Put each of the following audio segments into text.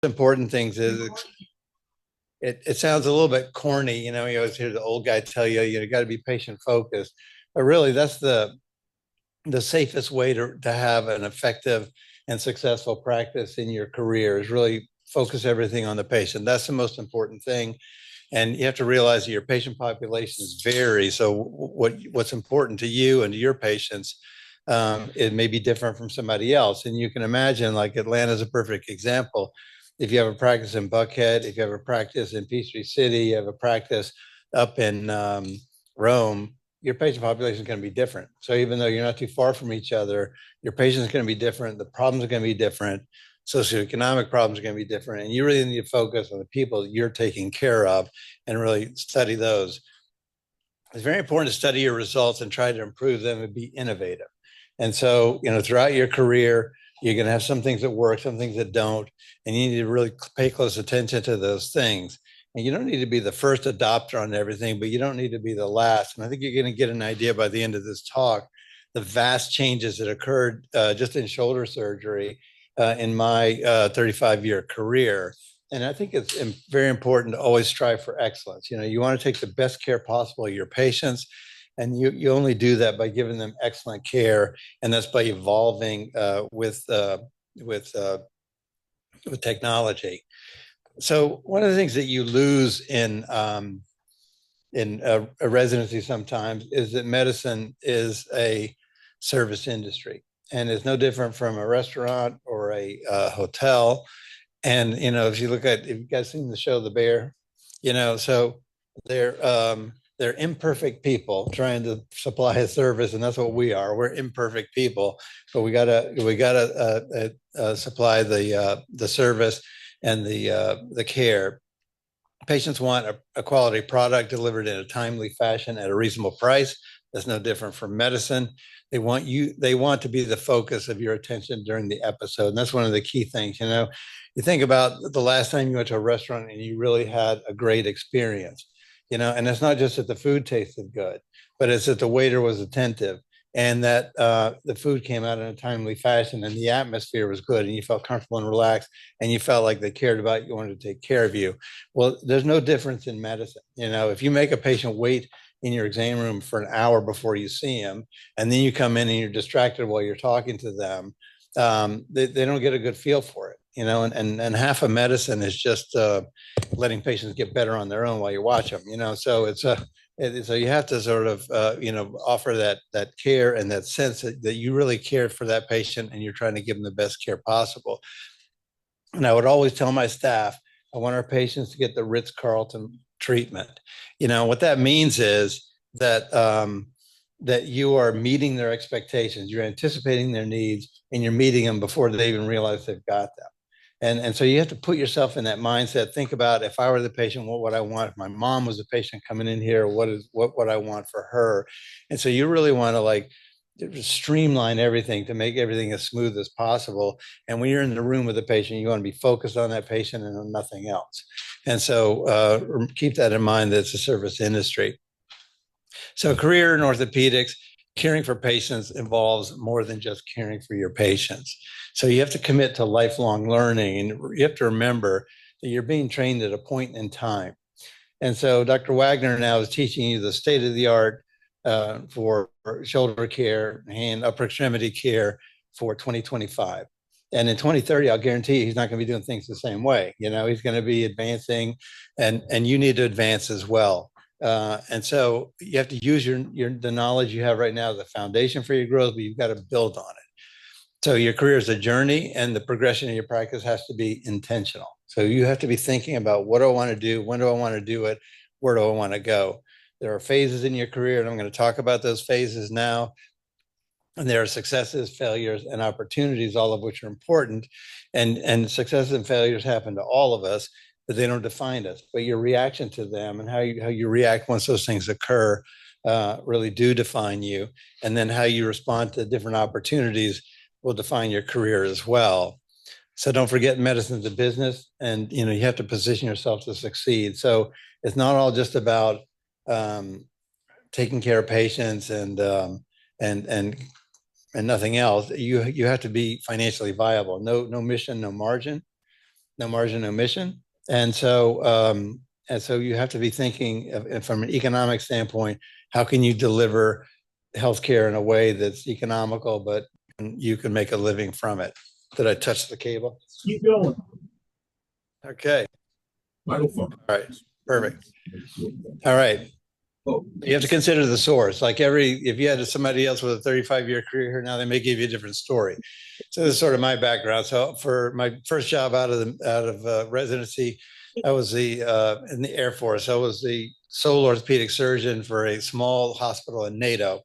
important things is it sounds a little bit corny, you know. You always hear the old guy tell you, you got to be patient focused, but really that's the safest way to have an effective and successful practice in your career is really focus everything on the patient. That's the most important thing. And you have to realize that your patient populations vary. So what's important to you and to your patients, it may be different from somebody else. And you can imagine, like Atlanta is a perfect example. If you have a practice in Buckhead, if you have a practice in Peachtree City, you have a practice up in Rome, your patient population is going to be different. So even though you're not too far from each other, your patient is going to be different. The problems are going to be different. Socioeconomic problems are going to be different. And you really need to focus on the people that you're taking care of and really study those. It's very important to study your results and try to improve them and be innovative. And so, you know, throughout your career, you're going to have some things that work, some things that don't, and you need to really pay close attention to those things. And you don't need to be the first adopter on everything, but you don't need to be the last. And I think you're going to get an idea by the end of this talk, the vast changes that occurred just in shoulder surgery in my 35-year career. And I think it's very important to always strive for excellence. You know, you want to take the best care possible of your patients, and you only do that by giving them excellent care, and that's by evolving with technology. So one of the things that you lose in a residency sometimes is that medicine is a service industry, and it's no different from a restaurant or a hotel. And you know, if you guys seen the show The Bear, you know, so they're imperfect people trying to supply a service, and that's what we are. We're imperfect people, but we gotta supply the service and the care. Patients want a quality product delivered in a timely fashion at a reasonable price. That's no different from medicine. They want to be the focus of your attention during the episode. And that's one of the key things. You know, you think about the last time you went to a restaurant and you really had a great experience, you know, and it's not just that the food tasted good, but it's that the waiter was attentive and that the food came out in a timely fashion and the atmosphere was good and you felt comfortable and relaxed and you felt like they cared about you, wanted to take care of you. Well, there's no difference in medicine. You know, if you make a patient wait in your exam room for an hour before you see him, and then you come in and you're distracted while you're talking to them, they don't get a good feel for it, you know, and half of medicine is just letting patients get better on their own while you watch them, you know, so so you have to sort of, you know, offer that care and that sense that you really care for that patient and you're trying to give them the best care possible. And I would always tell my staff, I want our patients to get the Ritz-Carlton treatment. You know, what that means is that you are meeting their expectations, you're anticipating their needs, and you're meeting them before they even realize they've got them. And so you have to put yourself in that mindset. Think about, if I were the patient, what would I want? If my mom was a patient coming in here, what would I want for her? And so you really want to like streamline everything to make everything as smooth as possible. And when you're in the room with the patient, you want to be focused on that patient and on nothing else. And so keep that in mind, that it's a service industry. So career in orthopedics, caring for patients involves more than just caring for your patients. So you have to commit to lifelong learning, and you have to remember that you're being trained at a point in time. And so Dr. Wagner now is teaching you the state of the art for shoulder care and upper extremity care for 2025. And in 2030, I'll guarantee you he's not going to be doing things the same way. You know, he's going to be advancing, and you need to advance as well. And so you have to use the knowledge you have right now as a foundation for your growth, but you've got to build on it. So your career is a journey, and the progression of your practice has to be intentional. So you have to be thinking about, what do I want to do? When do I want to do it? Where do I want to go? There are phases in your career, and I'm going to talk about those phases now. And there are successes, failures, and opportunities, all of which are important. And successes and failures happen to all of us, but they don't define us. But your reaction to them and how you react once those things occur really do define you. And then how you respond to different opportunities will define your career as well. So don't forget, medicine's a business, and you know, you have to position yourself to succeed. So it's not all just about taking care of patients and nothing else. You have to be financially viable. No mission, no margin. no margin, no mission. And so you have to be thinking of, from an economic standpoint, how can you deliver healthcare in a way that's economical, but you can make a living from it. Did I touch the cable? Keep going. Okay. Vital phone. All right. Perfect. All right. You have to consider the source. Like if you had somebody else with a 35-year career here now, they may give you a different story. So this is sort of my background. So for my first job out of residency, I was in the Air Force. I was the sole orthopedic surgeon for a small hospital in NATO.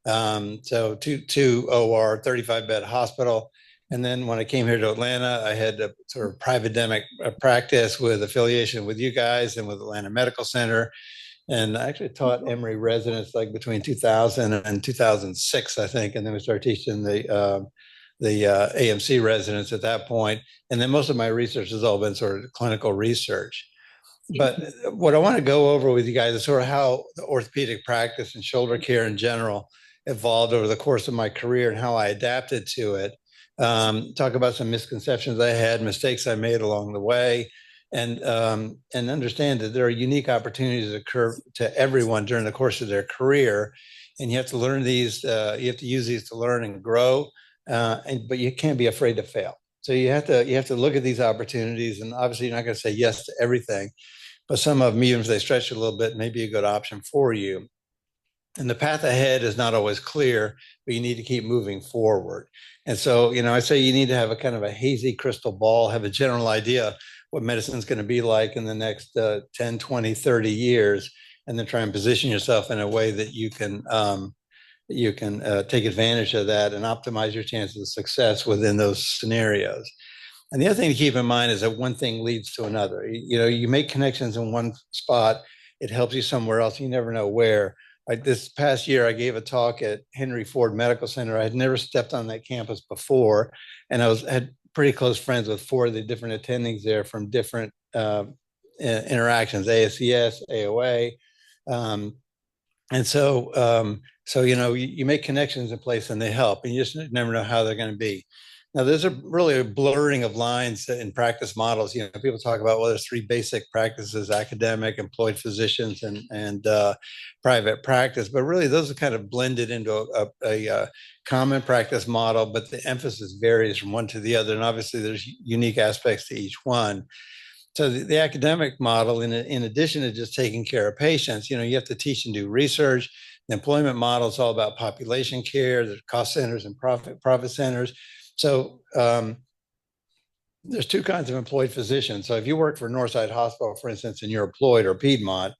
So two OR, 35-bed hospital. And then when I came here to Atlanta, I had a sort of private practice with affiliation with you guys and with Atlanta Medical Center. And I actually taught Emory residents like between 2000 and 2006, I think. And then we started teaching the AMC residents at that point. And then most of my research has all been sort of clinical research. But what I want to go over with you guys is sort of how the orthopedic practice and shoulder care in general evolved over the course of my career and how I adapted to it. Talk about some misconceptions I had, mistakes I made along the way, and understand that there are unique opportunities that occur to everyone during the course of their career, and you have to learn these. You have to use these to learn and grow, but you can't be afraid to fail. So you have to look at these opportunities, and obviously you're not going to say yes to everything, but some of them, even if they stretch you a little bit, may be a good option for you. And the path ahead is not always clear, but you need to keep moving forward. And so, I say you need to have a kind of a hazy crystal ball, have a general idea what medicine is going to be like in the next 10, 20, 30 years, and then try and position yourself in a way that you can take advantage of that and optimize your chances of success within those scenarios. And the other thing to keep in mind is that one thing leads to another. You make connections in one spot, it helps you somewhere else. You never know where. Like this past year, I gave a talk at Henry Ford Medical Center. I had never stepped on that campus before, and had pretty close friends with four of the different attendings there from different interactions, ASCS, AOA. And so you make connections in place and they help, and you just never know how they're going to be. Now, there's really a blurring of lines in practice models. People talk about, well, there's three basic practices: academic, employed physicians, and private practice. But really, those are kind of blended into a common practice model, but the emphasis varies from one to the other. And obviously, there's unique aspects to each one. So the academic model, in addition to just taking care of patients, you have to teach and do research. The employment model is all about population care. There's cost centers and profit centers. So there's two kinds of employed physicians. So if you work for Northside Hospital, for instance, and you're employed, or Piedmont,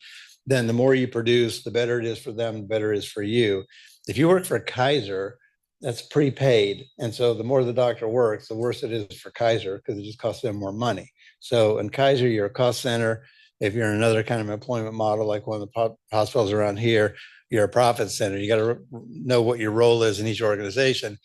then the more you produce, the better it is for them, the better it is for you. If you work for Kaiser, that's prepaid. And so the more the doctor works, the worse it is for Kaiser, because it just costs them more money. So in Kaiser, you're a cost center. If you're in another kind of employment model, like one of the hospitals around here, you're a profit center. You got to know what your role is in each organization.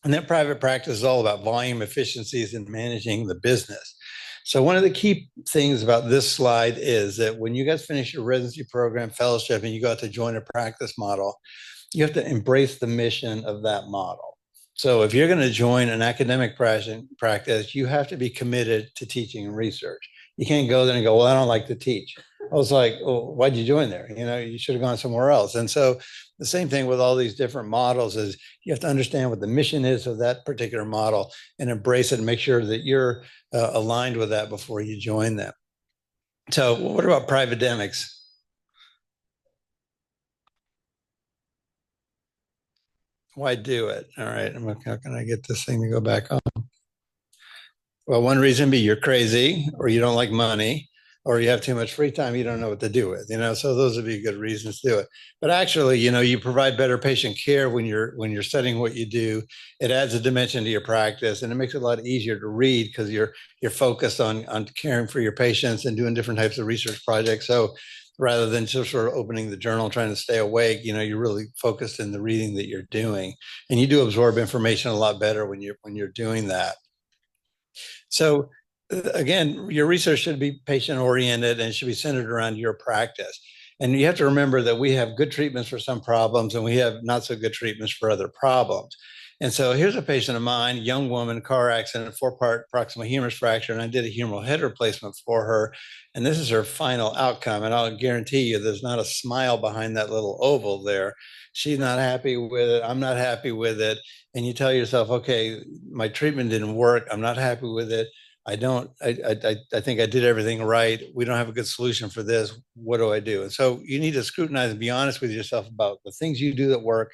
And then private practice is all about volume, efficiencies, and managing the business. So one of the key things about this slide is that when you guys finish your residency program, fellowship, and you go out to join a practice model, you have to embrace the mission of that model. So if you're going to join an academic practice, you have to be committed to teaching and research. You can't go there and go, well, I don't like to teach. I was like, well, why'd you join there? You should have gone somewhere else. And so the same thing with all these different models is you have to understand what the mission is of that particular model and embrace it and make sure that you're aligned with that before you join them. So what about private-demics? Why do it? All right. How can I get this thing to go back on? Well, one reason be you're crazy, or you don't like money, or you have too much free time, you don't know what to do with, so those would be good reasons to do it. But actually, you provide better patient care when you're studying what you do. It adds a dimension to your practice, and it makes it a lot easier to read because you're focused on caring for your patients and doing different types of research projects. So rather than just sort of opening the journal, trying to stay awake, you're really focused in the reading that you're doing, and you do absorb information a lot better when you're doing that. So again, your research should be patient oriented and should be centered around your practice. And you have to remember that we have good treatments for some problems and we have not so good treatments for other problems. And so here's a patient of mine, young woman, car accident, 4-part proximal humerus fracture, and I did a humeral head replacement for her. And this is her final outcome. And I'll guarantee you there's not a smile behind that little oval there. She's not happy with it. I'm not happy with it. And you tell yourself, okay, my treatment didn't work. I'm not happy with it. I think I did everything right. We don't have a good solution for this. What do I do? And so you need to scrutinize and be honest with yourself about the things you do that work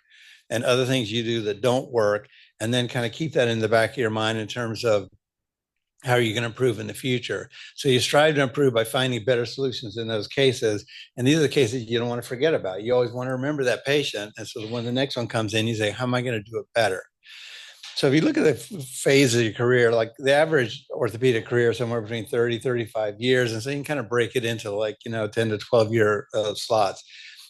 and other things you do that don't work. And then kind of keep that in the back of your mind in terms of how are you going to improve in the future? So you strive to improve by finding better solutions in those cases. And these are the cases you don't want to forget about. You always want to remember that patient. And so when the next one comes in, you say, how am I going to do it better? So if you look at the phase of your career, like the average orthopedic career is somewhere between 30, 35 years. And so you can kind of break it into like, 10 to 12 year slots.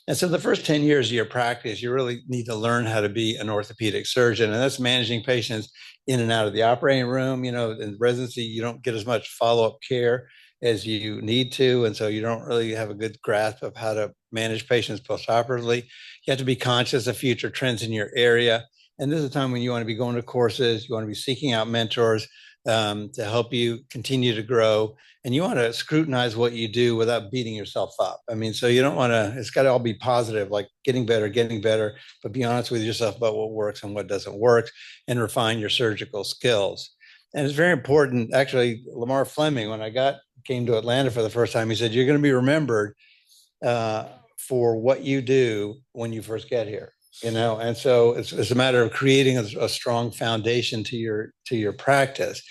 And so the first 10 years of your practice, you really need to learn how to be an orthopedic surgeon. And that's managing patients in and out of the operating room. In residency, you don't get as much follow-up care as you need to. And so you don't really have a good grasp of how to manage patients postoperatively. You have to be conscious of future trends in your area. And this is a time when you want to be going to courses, you want to be seeking out mentors to help you continue to grow. And you want to scrutinize what you do without beating yourself up. I mean, so you don't want to, it's got to all be positive, like getting better, but be honest with yourself about what works and what doesn't work and refine your surgical skills. And it's very important. Actually, Lamar Fleming, when came to Atlanta for the first time, he said, you're going to be remembered uh, for what you do when you first get here. And so it's a matter of creating a strong foundation to your practice.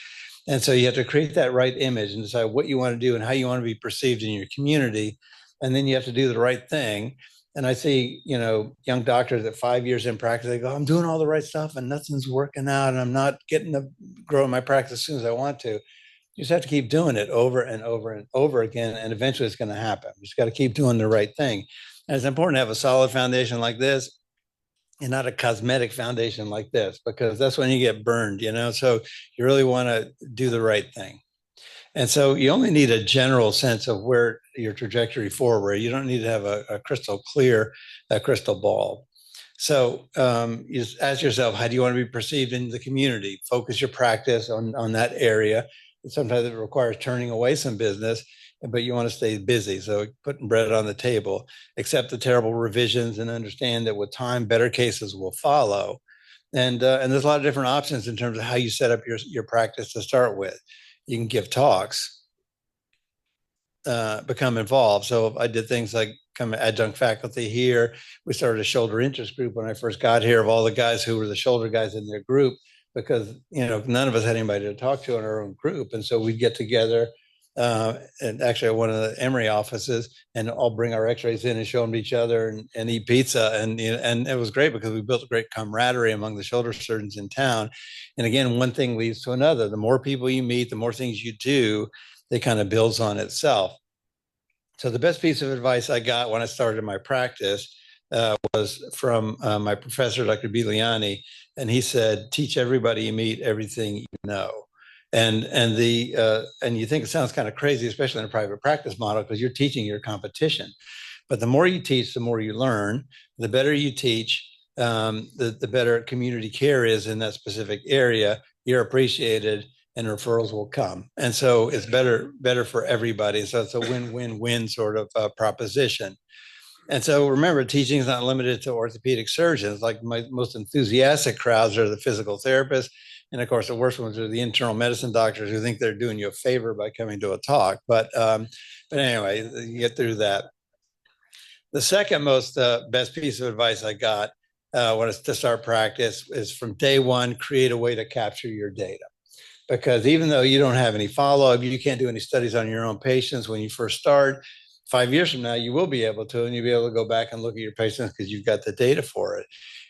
And so you have to create that right image and decide what you want to do and how you want to be perceived in your community. And then you have to do the right thing. And I see, young doctors at 5 years in practice, they go, I'm doing all the right stuff and nothing's working out and I'm not getting to grow my practice as soon as I want to. You just have to keep doing it over and over and over again. And eventually it's going to happen. You just got to keep doing the right thing. And it's important to have a solid foundation like this and not a cosmetic foundation like this, because that's when you get burned, So you really want to do the right thing. And so you only need a general sense of where your trajectory forward. You don't need to have a crystal clear, a crystal ball. So you just ask yourself, how do you want to be perceived in the community? Focus your practice on that area. Sometimes it requires turning away some business, but you want to stay busy. So putting bread on the table, accept the terrible revisions and understand that with time, better cases will follow. And there's a lot of different options in terms of how you set up your practice to start with. You can give talks, become involved. So I did things like come adjunct faculty here. We started a shoulder interest group when I first got here of all the guys who were the shoulder guys in their group, because none of us had anybody to talk to in our own group. And so we'd get together and actually at one of the Emory offices and all bring our x-rays in and show them to each other and eat pizza. And it was great because we built a great camaraderie among the shoulder surgeons in town. And again, one thing leads to another. The more people you meet, the more things you do, it kind of builds on itself. So the best piece of advice I got when I started my practice was from my professor, Dr. Biliani, and he said, "Teach everybody you meet everything you know." And you think it sounds kind of crazy, especially in a private practice model, because you're teaching your competition. But the more you teach, the more you learn. The better you teach, the better community care is in that specific area. You're appreciated, and referrals will come. And so it's better for everybody. So it's a win-win-win sort of proposition. And so remember, teaching is not limited to orthopedic surgeons. Like my most enthusiastic crowds are the physical therapists. And of course, the worst ones are the internal medicine doctors who think they're doing you a favor by coming to a talk. But anyway, you get through that. The second most best piece of advice I got when it's to start practice is from day one, create a way to capture your data. Because even though you don't have any follow-up, you can't do any studies on your own patients when you first start. 5 years from now, you will be able to, and you'll be able to go back and look at your patients because you've got the data for it.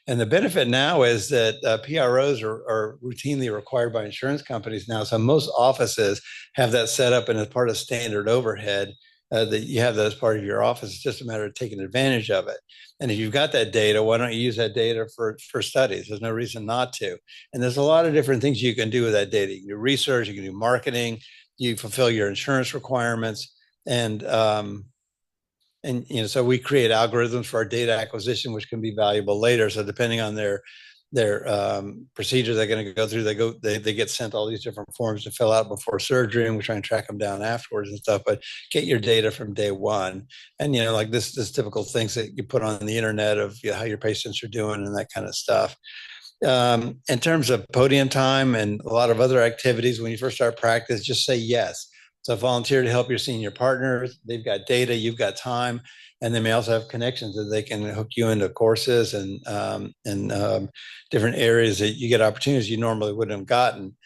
And the benefit now is that PROs are routinely required by insurance companies now. So most offices have that set up and as part of standard overhead that you have that as part of your office. It's just a matter of taking advantage of it. And if you've got that data, why don't you use that data for studies? There's no reason not to. And there's a lot of different things you can do with that data. You can do research, you can do marketing, you fulfill your insurance requirements. And so we create algorithms for our data acquisition, which can be valuable later. So depending on their their procedures they're going to go through. They get sent all these different forms to fill out before surgery, and we try and track them down afterwards and stuff. But get your data from day one, and like this typical things that you put on the internet of how your patients are doing and that kind of stuff. In terms of podium time and a lot of other activities, when you first start practice, just say yes. So volunteer to help your senior partners. They've got data, you've got time, and they may also have connections that they can hook you into courses and different areas that you get opportunities you normally wouldn't have gotten.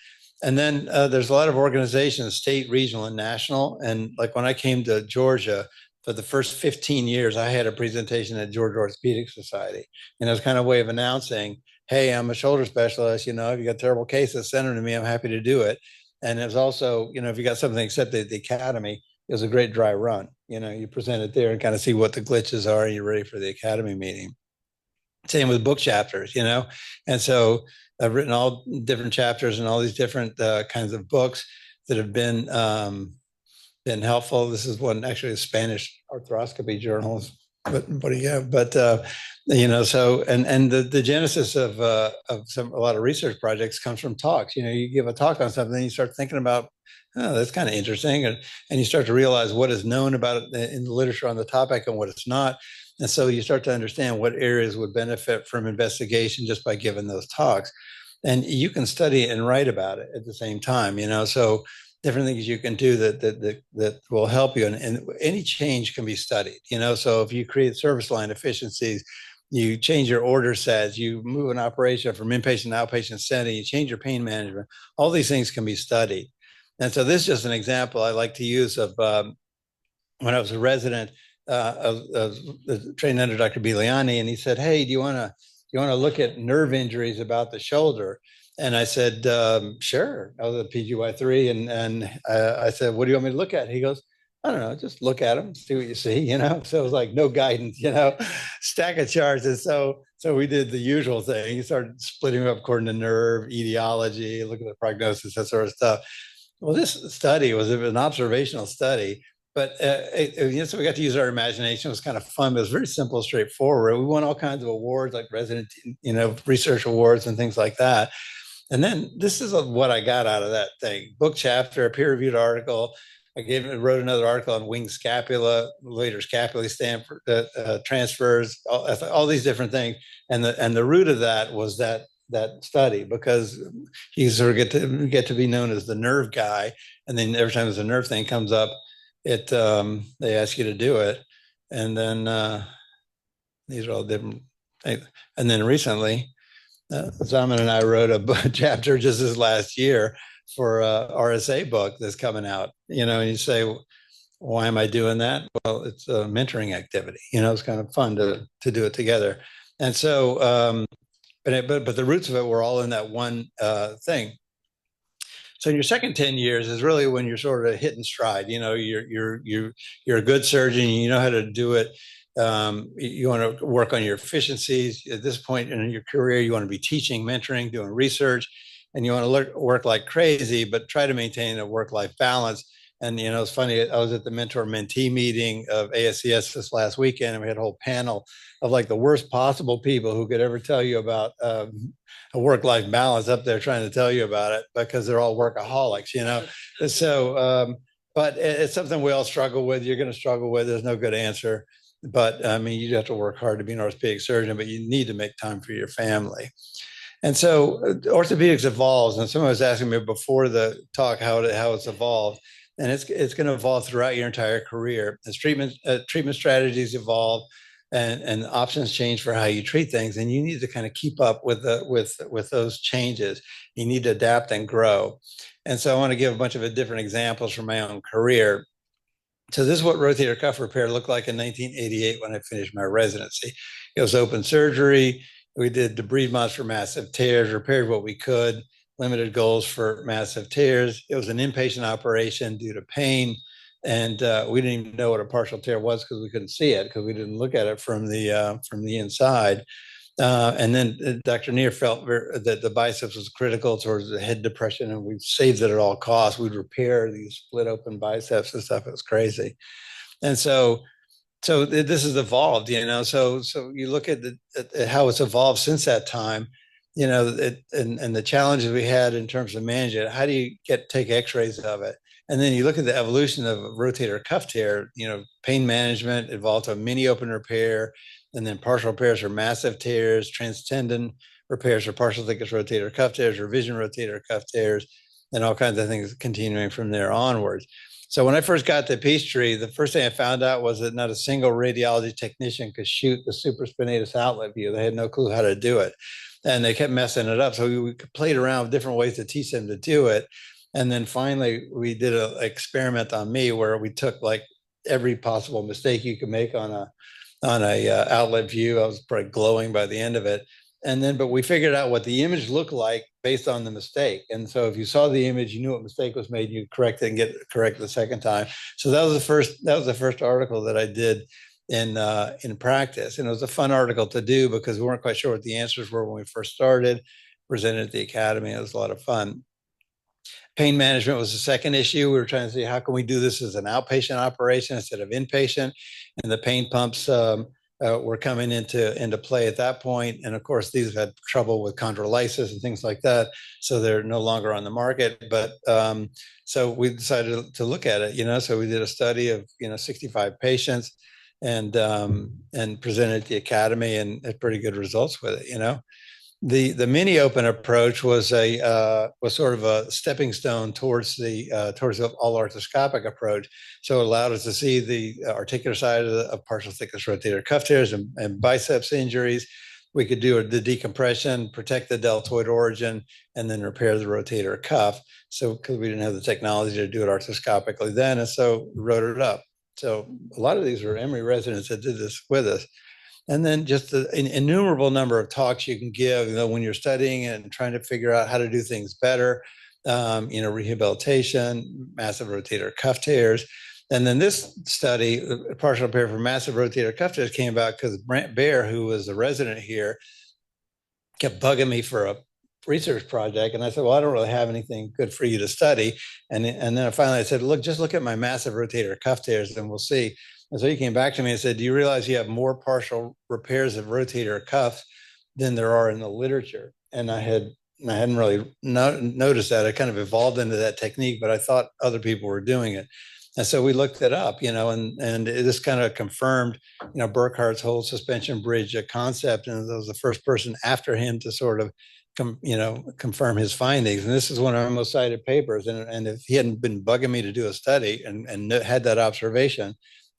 And then there's a lot of organizations, state, regional, and national. And like when I came to Georgia, for the first 15 years, I had a presentation at Georgia Orthopedic Society. And it was kind of a way of announcing, hey, I'm a shoulder specialist. If you got terrible cases, send them to me. I'm happy to do it. And it was also, if you got something accepted at the academy, it was a great dry run. You present it there and kind of see what the glitches are, and you're ready for the academy meeting. Same with book chapters, and so I've written all different chapters and all these different kinds of books that have been helpful. This is one actually a Spanish arthroscopy journal. But what do you have? But so and the genesis of a lot of research projects comes from talks. You give a talk on something, you start thinking about, oh, that's kind of interesting, and you start to realize what is known about it in the literature on the topic and what it's not. And so you start to understand what areas would benefit from investigation just by giving those talks. And you can study and write about it at the same time, so different things you can do that will help you. And any change can be studied, so if you create service line efficiencies, you change your order sets, you move an operation from inpatient to outpatient setting, you change your pain management, all these things can be studied. And so this is just an example I like to use of when I was a resident, trained under Dr. Biliani, and he said, hey, do you want to look at nerve injuries about the shoulder? And I said, sure. I was a PGY3, and I said, what do you want me to look at? He goes, I don't know, just look at them, see what you see, So it was like no guidance, stack of charts. And so we did the usual thing. You started splitting them up according to nerve, etiology, look at the prognosis, that sort of stuff. Well, this study was an observational study, but so we got to use our imagination. It was kind of fun. It was very simple, straightforward. We won all kinds of awards, like resident, research awards and things like that. And then this is what I got out of that thing: book chapter, a peer-reviewed article. Wrote another article on wing scapula, later scapulae transfers, all these different things. And the root of that was that study, because you sort of get to be known as the nerve guy. And then every time there's a nerve thing comes up, they ask you to do it. And then these are all different things. And then recently, Zaman and I wrote a chapter just this last year for a RSA book that's coming out, and you say, why am I doing that? Well, it's a mentoring activity, it's kind of fun to do it together. And so, but the roots of it were all in that one thing. So in your second 10 years is really when you're sort of hitting stride. You're a good surgeon, you know how to do it. You want to work on your efficiencies. At this point in your career, you want to be teaching, mentoring, doing research, and you want to work like crazy, but try to maintain a work-life balance. And, it's funny, I was at the mentor-mentee meeting of ASCS this last weekend, and we had a whole panel of like the worst possible people who could ever tell you about a work-life balance up there trying to tell you about it, because they're all workaholics, So, but it's something we all struggle with. You're going to struggle with. There's no good answer. But I mean, you have to work hard to be an orthopedic surgeon, but you need to make time for your family. And so orthopedics evolves. And someone was asking me before the talk how it's evolved. And it's going to evolve throughout your entire career as treatment strategies evolve and options change for how you treat things. And you need to kind of keep up with those changes. You need to adapt and grow. And so I want to give a bunch of different examples from my own career. So this is what rotator cuff repair looked like in 1988 when I finished my residency. It was open surgery. We did debris mods for massive tears, repaired what we could, limited goals for massive tears. It was an inpatient operation due to pain. And we didn't even know what a partial tear was because we couldn't see it, because we didn't look at it from the inside. And then Dr. Neer felt that the biceps was critical towards the head depression, and we saved it at all costs. We'd repair these split open biceps and stuff. It was crazy. And so this has evolved, So you look at how it's evolved since that time. and the challenges we had in terms of managing it. How do you take X-rays of it? And then you look at the evolution of rotator cuff tear. Pain management evolved to a mini open repair, and then partial repairs or massive tears, transtendon repairs or partial thickness rotator cuff tears, revision rotator cuff tears, and all kinds of things continuing from there onwards. So when I first got to Peachtree, the first thing I found out was that not a single radiology technician could shoot the supraspinatus outlet view. They had no clue how to do it, and they kept messing it up. So we played around with different ways to teach them to do it. And then finally, we did an experiment on me where we took like every possible mistake you could make on a outlet view. I was probably glowing by the end of it. And then, but we figured out what the image looked like based on the mistake. And so if you saw the image, you knew what mistake was made, you correct it and get it correct the second time. So that was the first article that I did in practice. And it was a fun article to do because we weren't quite sure what the answers were when we first started, presented at the academy. It was a lot of fun. Pain management was the second issue. We were trying to see how can we do this as an outpatient operation instead of inpatient, and the pain pumps were coming into play at that point. And of course, these had trouble with chondrolysis and things like that, so they're no longer on the market. But so we decided to look at it. So we did a study of 65 patients and presented at the academy and had pretty good results with it. The mini open approach was sort of a stepping stone towards the all arthroscopic approach. So it allowed us to see the articular side of partial thickness rotator cuff tears and biceps injuries. We could do the decompression, protect the deltoid origin, and then repair the rotator cuff. So because we didn't have the technology to do it arthroscopically then, and so we wrote it up. So a lot of these were Emory residents that did this with us. And then just an innumerable number of talks you can give, when you're studying and trying to figure out how to do things better, rehabilitation, massive rotator cuff tears. And then this study, partial repair for massive rotator cuff tears, came about because Brant Baer, who was a resident here, kept bugging me for a research project. And I said, well, I don't really have anything good for you to study. And then finally I said, just look at my massive rotator cuff tears and we'll see. And so he came back to me and said, do you realize you have more partial repairs of rotator cuffs than there are in the literature? And I hadn't really noticed that. I kind of evolved into that technique, but I thought other people were doing it. And so we looked it up, and this kind of confirmed, Burkhart's whole suspension bridge concept. And I was the first person after him to sort of confirm his findings. And this is one of our most cited papers. And if he hadn't been bugging me to do a study and had that observation,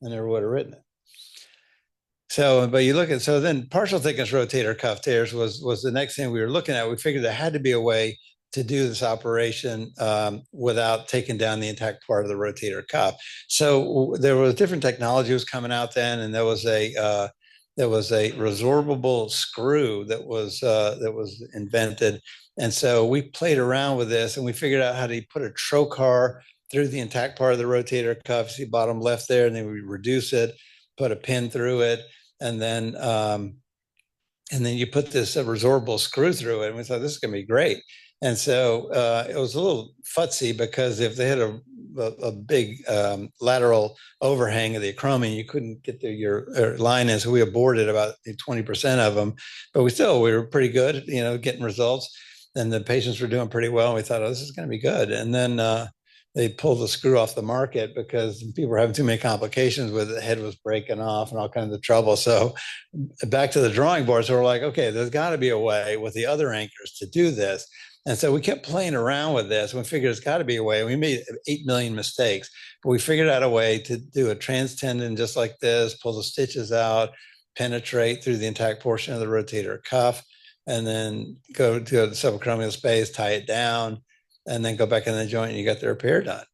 I never would have written it. So, but you look at, so then partial thickness rotator cuff tears was the next thing we were looking at. We figured there had to be a way to do this operation without taking down the intact part of the rotator cuff. So there was different technology was coming out then, and there was a resorbable screw that was invented. And so we played around with this, and we figured out how to put a trocar through the intact part of the rotator cuff, see bottom left there, and then we reduce it, put a pin through it, and then you put this resorbable screw through it. And we thought this is going to be great. And so it was a little futzy because if they had a big lateral overhang of the acromion, you couldn't get your line in. So we aborted about 20% of them, but we were pretty good, getting results, and the patients were doing pretty well. And we thought, oh, this is going to be good. And then they pulled the screw off the market because people were having too many complications with it. The head was breaking off and all kinds of trouble. So back to the drawing board. So we're like, okay, there's got to be a way with the other anchors to do this. And so we kept playing around with this. We figured there's got to be a way. We made 8 million mistakes, but we figured out a way to do a transtendon just like this, pull the stitches out, penetrate through the intact portion of the rotator cuff, and then go to the subacromial space, tie it down, and then go back in the joint and you got the repair done.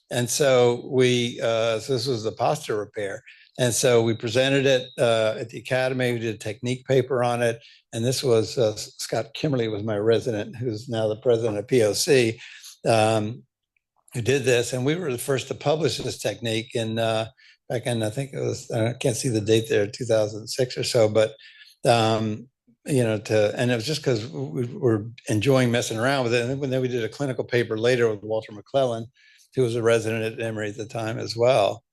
And so so this was the posture repair. And so we presented it at the academy. We did a technique paper on it. And this was Scott Kimberly was my resident, who's now the president of POC, who did this. And we were the first to publish this technique back in, I think it was, I can't see the date there, 2006 or so, but and it was just because we were enjoying messing around with it. And then we did a clinical paper later with Walter McClellan, who was a resident at Emory at the time as well.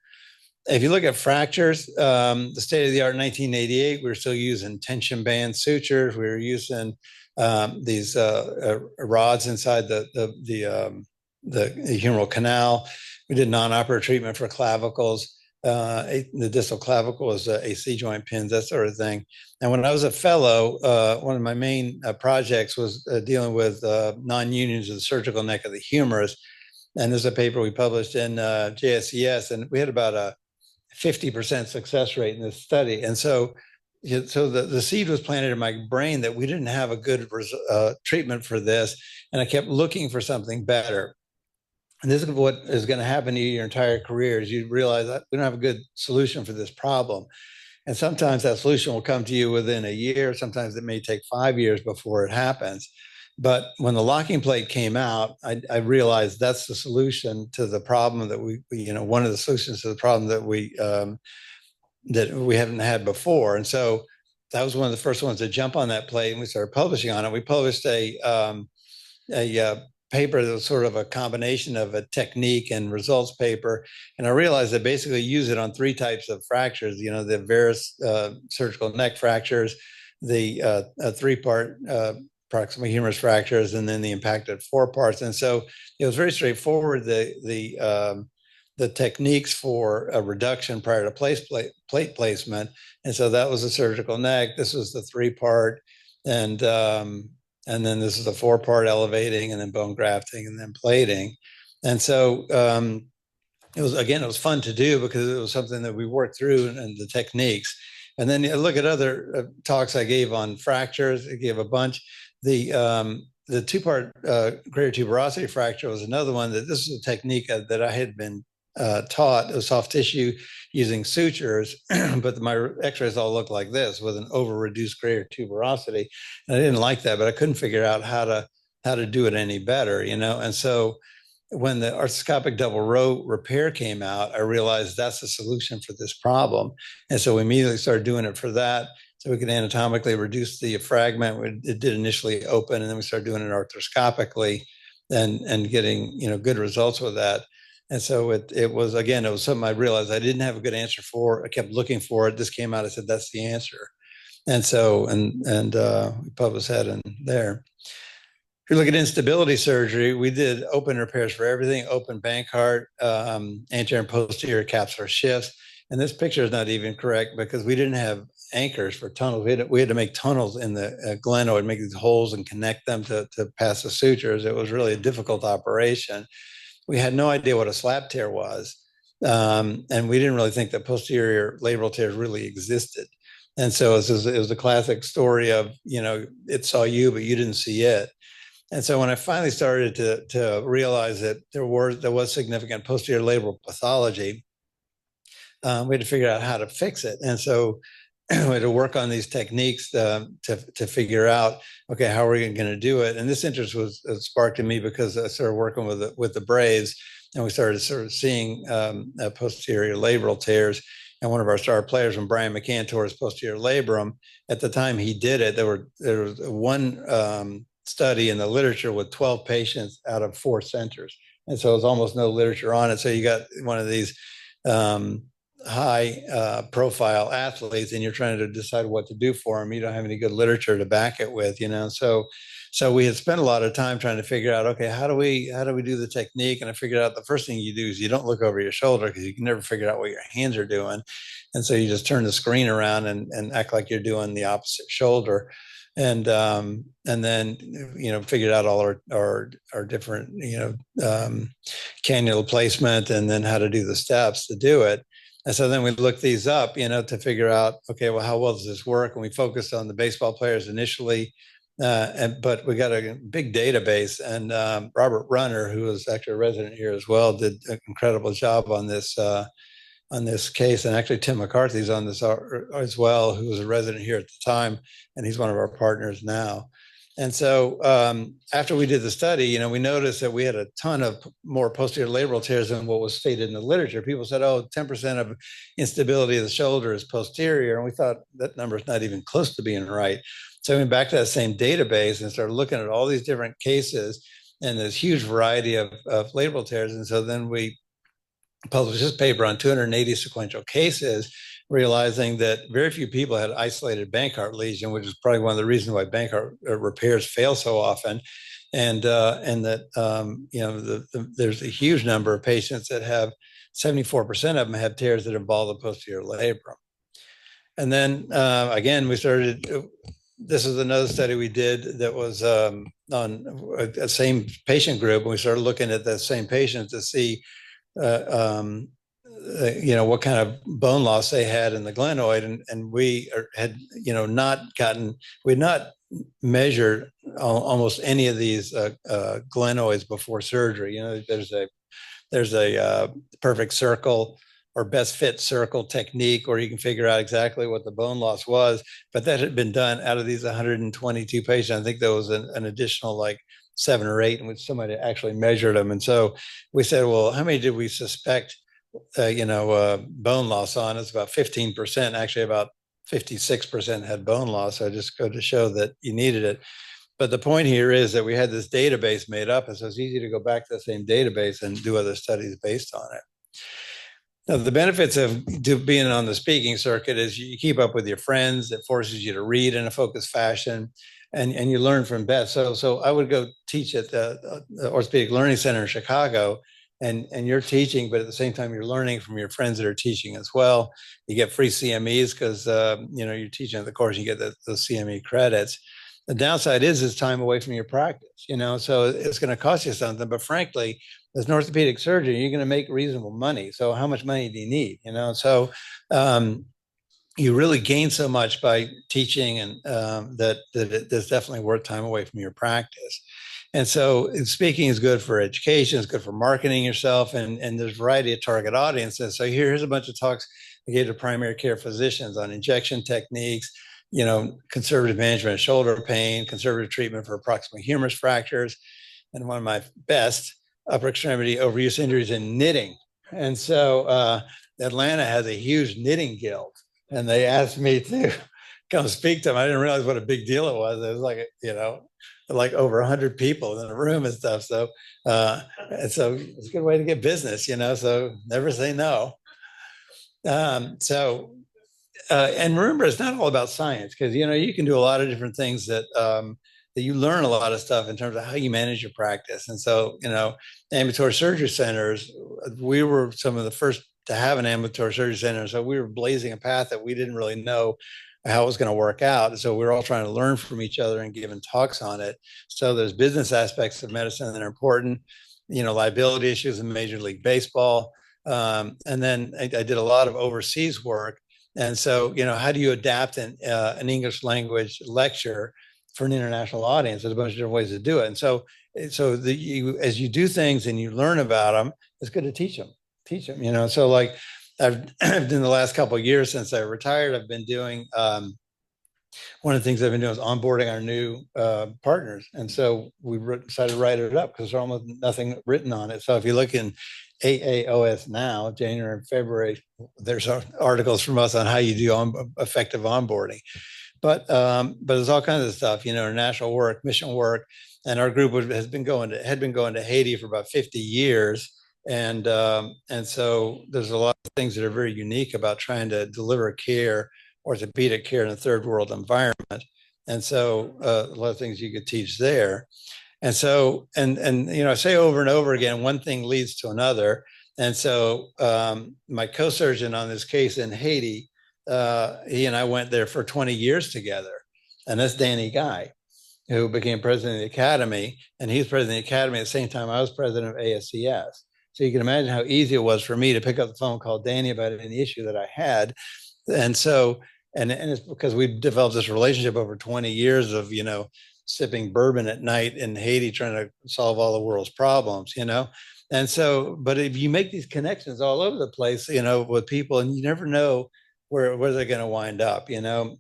If you look at fractures, the state of the art in 1988, we were still using tension band sutures. We were using these rods inside the humeral canal. We did non-operative treatment for clavicles. The distal clavicle was AC joint pins, that sort of thing. And when I was a fellow, one of my main projects was dealing with non-unions of the surgical neck of the humerus. And there's a paper we published in JSCS, and we had about a 50% success rate in this study. And so the seed was planted in my brain that we didn't have a good treatment for this. And I kept looking for something better. And this is what is going to happen to you your entire career is you realize that we don't have a good solution for this problem. And sometimes that solution will come to you within a year. Sometimes it may take 5 years before it happens. But when the locking plate came out, I realized that's the solution to the problem that one of the solutions to the problem that we haven't had before. And so that was one of the first ones to jump on that plate, and we started publishing on it. We published a paper that was sort of a combination of a technique and results paper. And I realized I basically use it on 3 types of fractures, the varus surgical neck fractures, the 3-part proximal humerus fractures, and then the impacted 4 parts. And so it was very straightforward. The techniques for a reduction prior to plate placement. And so that was the surgical neck. This was the 3-part. And then this is the 4-part elevating, and then bone grafting, and then plating. And so it was fun to do because it was something that we worked through and the techniques. And then you look at other talks I gave on fractures. I gave a bunch. The 2-part greater tuberosity fracture was another one. This is a technique that I had been taught. It was soft tissue using sutures, but my x-rays all looked like this with an over-reduced greater tuberosity. And I didn't like that, but I couldn't figure out how to do it any better, And so when the arthroscopic double row repair came out, I realized that's the solution for this problem. And so we immediately started doing it for that. So we could anatomically reduce the fragment. It did initially open, and then we started doing it arthroscopically and getting, good results with that. And so it was something I realized I didn't have a good answer for. I kept looking for it. This came out. I said, that's the answer. And so, we published that in there. If you look at instability surgery, we did open repairs for everything, open Bankart, anterior and posterior capsular shifts. And this picture is not even correct because we didn't have anchors for tunnels. We had to make tunnels in the glenoid, make these holes and connect them to pass the sutures. It was really a difficult operation. We had no idea what a slap tear was. And we didn't really think that posterior labral tears really existed. And so it was a classic story of, it saw you, but you didn't see it. And so when I finally started to realize that there was significant posterior labral pathology, we had to figure out how to fix it. And so we had to work on these techniques to figure out, okay, how are we going to do it? And this interest was sparked in me because I started working with the Braves, and we started sort of seeing posterior labral tears. And one of our star players, when Brian McCann tore his posterior labrum, at the time he did it, there was one study in the literature with 12 patients out of 4 centers. And so it was almost no literature on it. So you got one of these high profile athletes, and you're trying to decide what to do for them. You don't have any good literature to back it with, So we had spent a lot of time trying to figure out, okay, how do we do the technique? And I figured out the first thing you do is you don't look over your shoulder because you can never figure out what your hands are doing. And so you just turn the screen around and act like you're doing the opposite shoulder. And then figured out all our different cannula placement, and then how to do the steps to do it. And so then we looked these up, to figure out, okay, well, how well does this work? And we focused on the baseball players initially, but we got a big database. And Robert Runner, who was actually a resident here as well, did an incredible job on this case. And actually Tim McCarthy's on this as well, who was a resident here at the time, and he's one of our partners now. And so after we did the study, we noticed that we had a ton of more posterior labral tears than what was stated in the literature. People said, 10% of instability of the shoulder is posterior. And we thought that number is not even close to being right. So we went back to that same database and started looking at all these different cases and this huge variety of labral tears. And so then we published this paper on 280 sequential cases. realizing that very few people had isolated Bankart lesion, which is probably one of the reasons why Bankart repairs fail so often. And that there's a huge number of patients that have 74% of them have tears that involve the posterior labrum. And then again, we started. This is another study we did that was on a same patient group, and we started looking at the same patients to see, what kind of bone loss they had in the glenoid, and we had, we had not measured almost any of these glenoids before surgery. There's a perfect circle or best fit circle technique, or you can figure out exactly what the bone loss was. But that had been done out of these 122 patients. I think there was an additional like 7 or 8 in which somebody actually measured them. And so we said, well, how many did we suspect, bone loss on? It's about 15%. Actually, about 56% had bone loss. So I just go to show that you needed it. But the point here is that we had this database made up, and so it's easy to go back to the same database and do other studies based on it. Now, the benefits of being on the speaking circuit is you keep up with your friends. It forces you to read in a focused fashion, and you learn from best. So I would go teach at the Orthopedic Learning Center in Chicago, and you're teaching, but at the same time you're learning from your friends that are teaching as well. You get free CMEs because you're teaching the course, you get the CME credits. The downside is it's time away from your practice, so it's going to cost you something. But frankly, as an orthopedic surgeon, you're going to make reasonable money. So how much money do you need? So you really gain so much by teaching, and that it's definitely worth time away from your practice. And so speaking is good for education, it's good for marketing yourself, and there's a variety of target audiences. So here's a bunch of talks I gave to primary care physicians on injection techniques, conservative management of shoulder pain, conservative treatment for proximal humerus fractures, and one of my best, upper extremity overuse injuries in knitting. And so Atlanta has a huge knitting guild, and they asked me to come speak to them. I didn't realize what a big deal it was. It was like over 100 people in the room and stuff. So and so it's a good way to get business, so never say no. And remember, it's not all about science, because you can do a lot of different things that you learn a lot of stuff in terms of how you manage your practice. And so ambulatory surgery centers, we were some of the first to have an ambulatory surgery center, so we were blazing a path that we didn't really know how it was going to work out. And so we were all trying to learn from each other and giving talks on it. So there's business aspects of medicine that are important, liability issues in Major League Baseball. And then I did a lot of overseas work. And so, how do you adapt an English language lecture for an international audience? There's a bunch of different ways to do it. And so as you do things and you learn about them, it's good to teach them. So like I've in the last couple of years since I retired, I've been doing, one of the things I've been doing is onboarding our new partners. And so we decided to write it up because there's almost nothing written on it. So if you look in AAOS now, January and February, there's articles from us on how you do effective onboarding. But there's all kinds of stuff, international work, mission work. And our group had been going to Haiti for about 50 years. And so there's a lot of things that are very unique about trying to deliver care, orthopedic care, in a third world environment. And so a lot of things you could teach there. And so, and I say over and over again, one thing leads to another. And so my co-surgeon on this case in Haiti, he and I went there for 20 years together. And that's Danny Guy, who became president of the Academy. And he was president of the Academy at the same time I was president of ASCS. So you can imagine how easy it was for me to pick up the phone and call Danny about any issue that I had. And so, and it's because we developed this relationship over 20 years of, sipping bourbon at night in Haiti, trying to solve all the world's problems, And so, but if you make these connections all over the place, with people, and you never know where they're going to wind up, And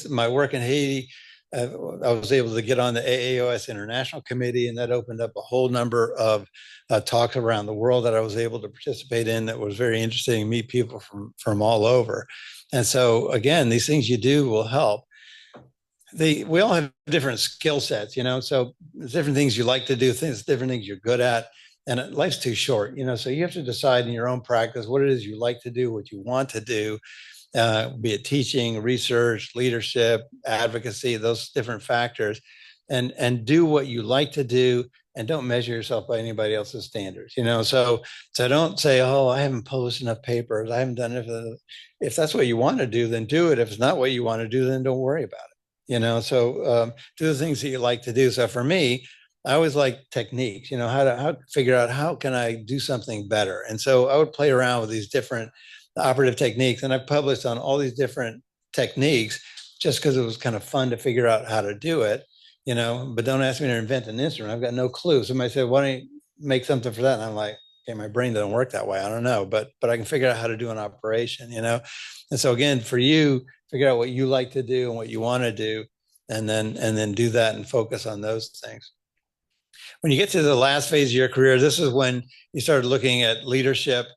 my work in Haiti, I was able to get on the AAOS International Committee, and that opened up a whole number of talks around the world that I was able to participate in. That was very interesting, and meet people from all over. And so, again, these things you do will help. We all have different skill sets, so there's different things you like to do, different things you're good at. and life's too short, so you have to decide in your own practice what it is you like to do, what you want to do, be it teaching, research, leadership, advocacy, those different factors, and do what you like to do, and don't measure yourself by anybody else's standards. So don't say, oh, I haven't published enough papers, I haven't done it. If that's what you want to do, then do it. If it's not what you want to do, then don't worry about it. So do the things that you like to do. So for me, I always like techniques, how to figure out how can I do something better. And so I would play around with these different operative techniques, and I've published on all these different techniques just because it was kind of fun to figure out how to do it. But don't ask me to invent an instrument. I've got no clue. Somebody said, why don't you make something for that? And I'm like, okay, my brain doesn't work that way. I don't know, but I can figure out how to do an operation. And so again, for you, figure out what you like to do and what you want to do, and then do that and focus on those things. When you get to the last phase of your career, this is when you start looking at leadership,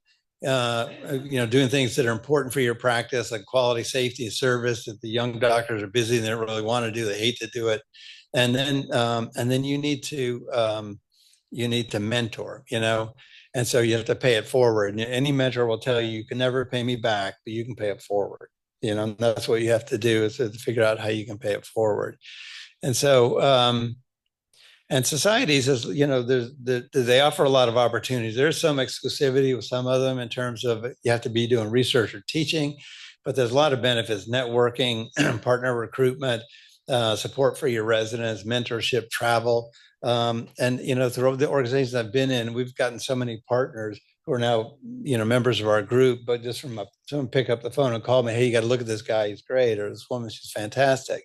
doing things that are important for your practice, like quality, safety, service, that the young doctors are busy and they don't really want to do, they hate to do it. And then you need to mentor, and so you have to pay it forward. And any mentor will tell you can never pay me back, but you can pay it forward. And that's what you have to do, is to figure out how you can pay it forward. And so and societies, as they offer a lot of opportunities. There's some exclusivity with some of them in terms of you have to be doing research or teaching, but there's a lot of benefits: networking, partner recruitment, support for your residents, mentorship, travel. And through the organizations I've been in, we've gotten so many partners who are now members of our group. But just from someone pick up the phone and call me, hey, you got to look at this guy, he's great, or this woman, she's fantastic.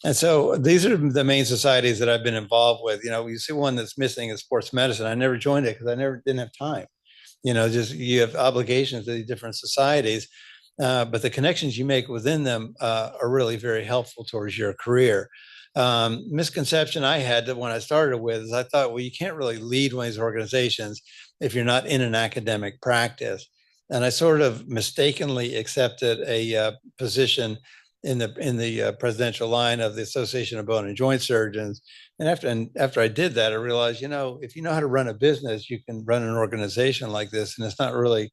And so these are the main societies that I've been involved with. You see one that's missing is sports medicine. I never joined it because I never didn't have time. Just you have obligations to these different societies, but the connections you make within them are really very helpful towards your career. Misconception I had that when I started with is I thought, well, you can't really lead one of these organizations if you're not in an academic practice. And I sort of mistakenly accepted a position in the presidential line of the Association of Bone and Joint Surgeons. And after I did that, I realized, if you know how to run a business, you can run an organization like this, and it's not really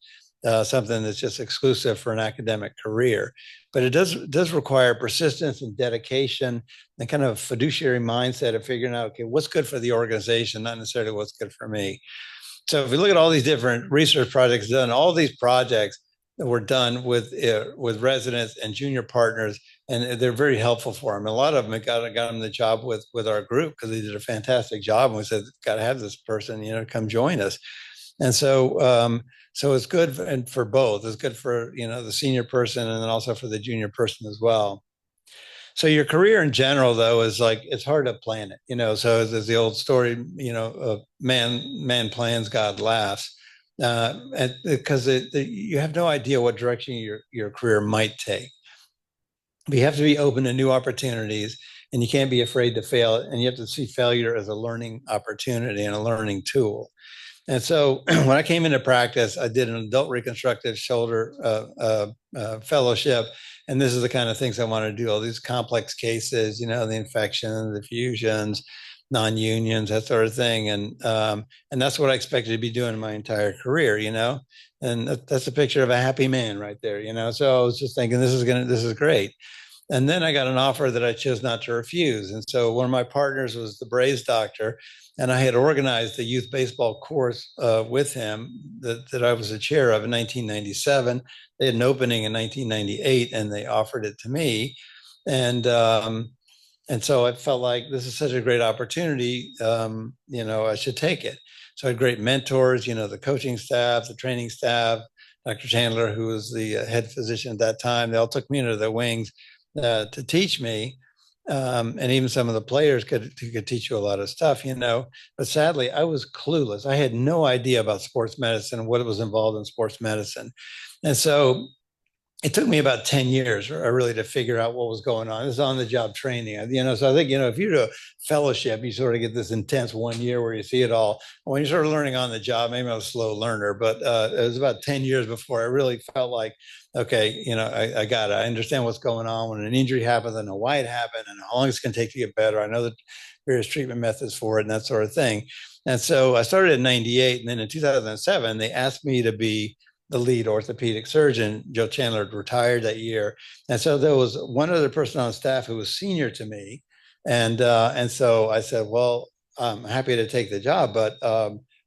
something that's just exclusive for an academic career. But it does require persistence and dedication and kind of fiduciary mindset of figuring out, okay, what's good for the organization, not necessarily what's good for me. So if we look at all these different research projects done, all these projects that were done with residents and junior partners, and they're very helpful for them. And a lot of them got them the job with our group because they did a fantastic job. And we said, got to have this person, come join us. And so it's good for both. It's good for the senior person, and then also for the junior person as well. So your career in general, though, is like, it's hard to plan it. So there's the old story, of man plans, God laughs, and because you have no idea what direction your career might take. But you have to be open to new opportunities, and you can't be afraid to fail, and you have to see failure as a learning opportunity and a learning tool. And so when I came into practice, I did an adult reconstructive shoulder fellowship. And this is the kind of things I want to do, all these complex cases, the infections, the fusions, non-unions, that sort of thing. And that's what I expected to be doing my entire career, and that's a picture of a happy man right there, So I was just thinking, this is great. And then I got an offer that I chose not to refuse. And so one of my partners was the Braves doctor, and I had organized the youth baseball course with him that I was the chair of in 1997. They had an opening in 1998, and they offered it to me. And so I felt like this is such a great opportunity, I should take it. So I had great mentors, the coaching staff, the training staff, Dr. Chandler, who was the head physician at that time. They all took me under their wings to teach me. And even some of the players could teach you a lot of stuff, But sadly, I was clueless. I had no idea about sports medicine and what was involved in sports medicine. And so it took me about 10 years really to figure out what was going on. This is on-the-job training, so I think, if you do a fellowship, you sort of get this intense 1 year where you see it all. When you're sort of learning on the job, maybe I was a slow learner, but it was about 10 years before I really felt like, okay, I got it. I understand what's going on when an injury happens, and why it happened, and how long it's going to take to get better. I know various treatment methods for it and that sort of thing. And so I started in 98. And then in 2007, they asked me to be the lead orthopedic surgeon. Joe Chandler had retired that year. And so there was one other person on staff who was senior to me. And so I said, well, I'm happy to take the job, but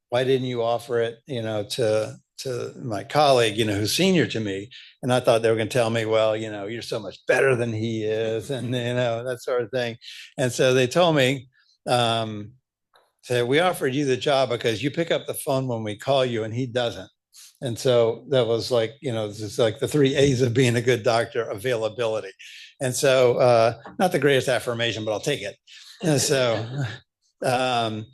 why didn't you offer it, to my colleague, who's senior to me? And I thought they were going to tell me, well, you're so much better than he is, and that sort of thing. And so they told me, said, we offered you the job because you pick up the phone when we call you, and he doesn't. And so that was like, this is like the three A's of being a good doctor: availability. And so, not the greatest affirmation, but I'll take it. And um,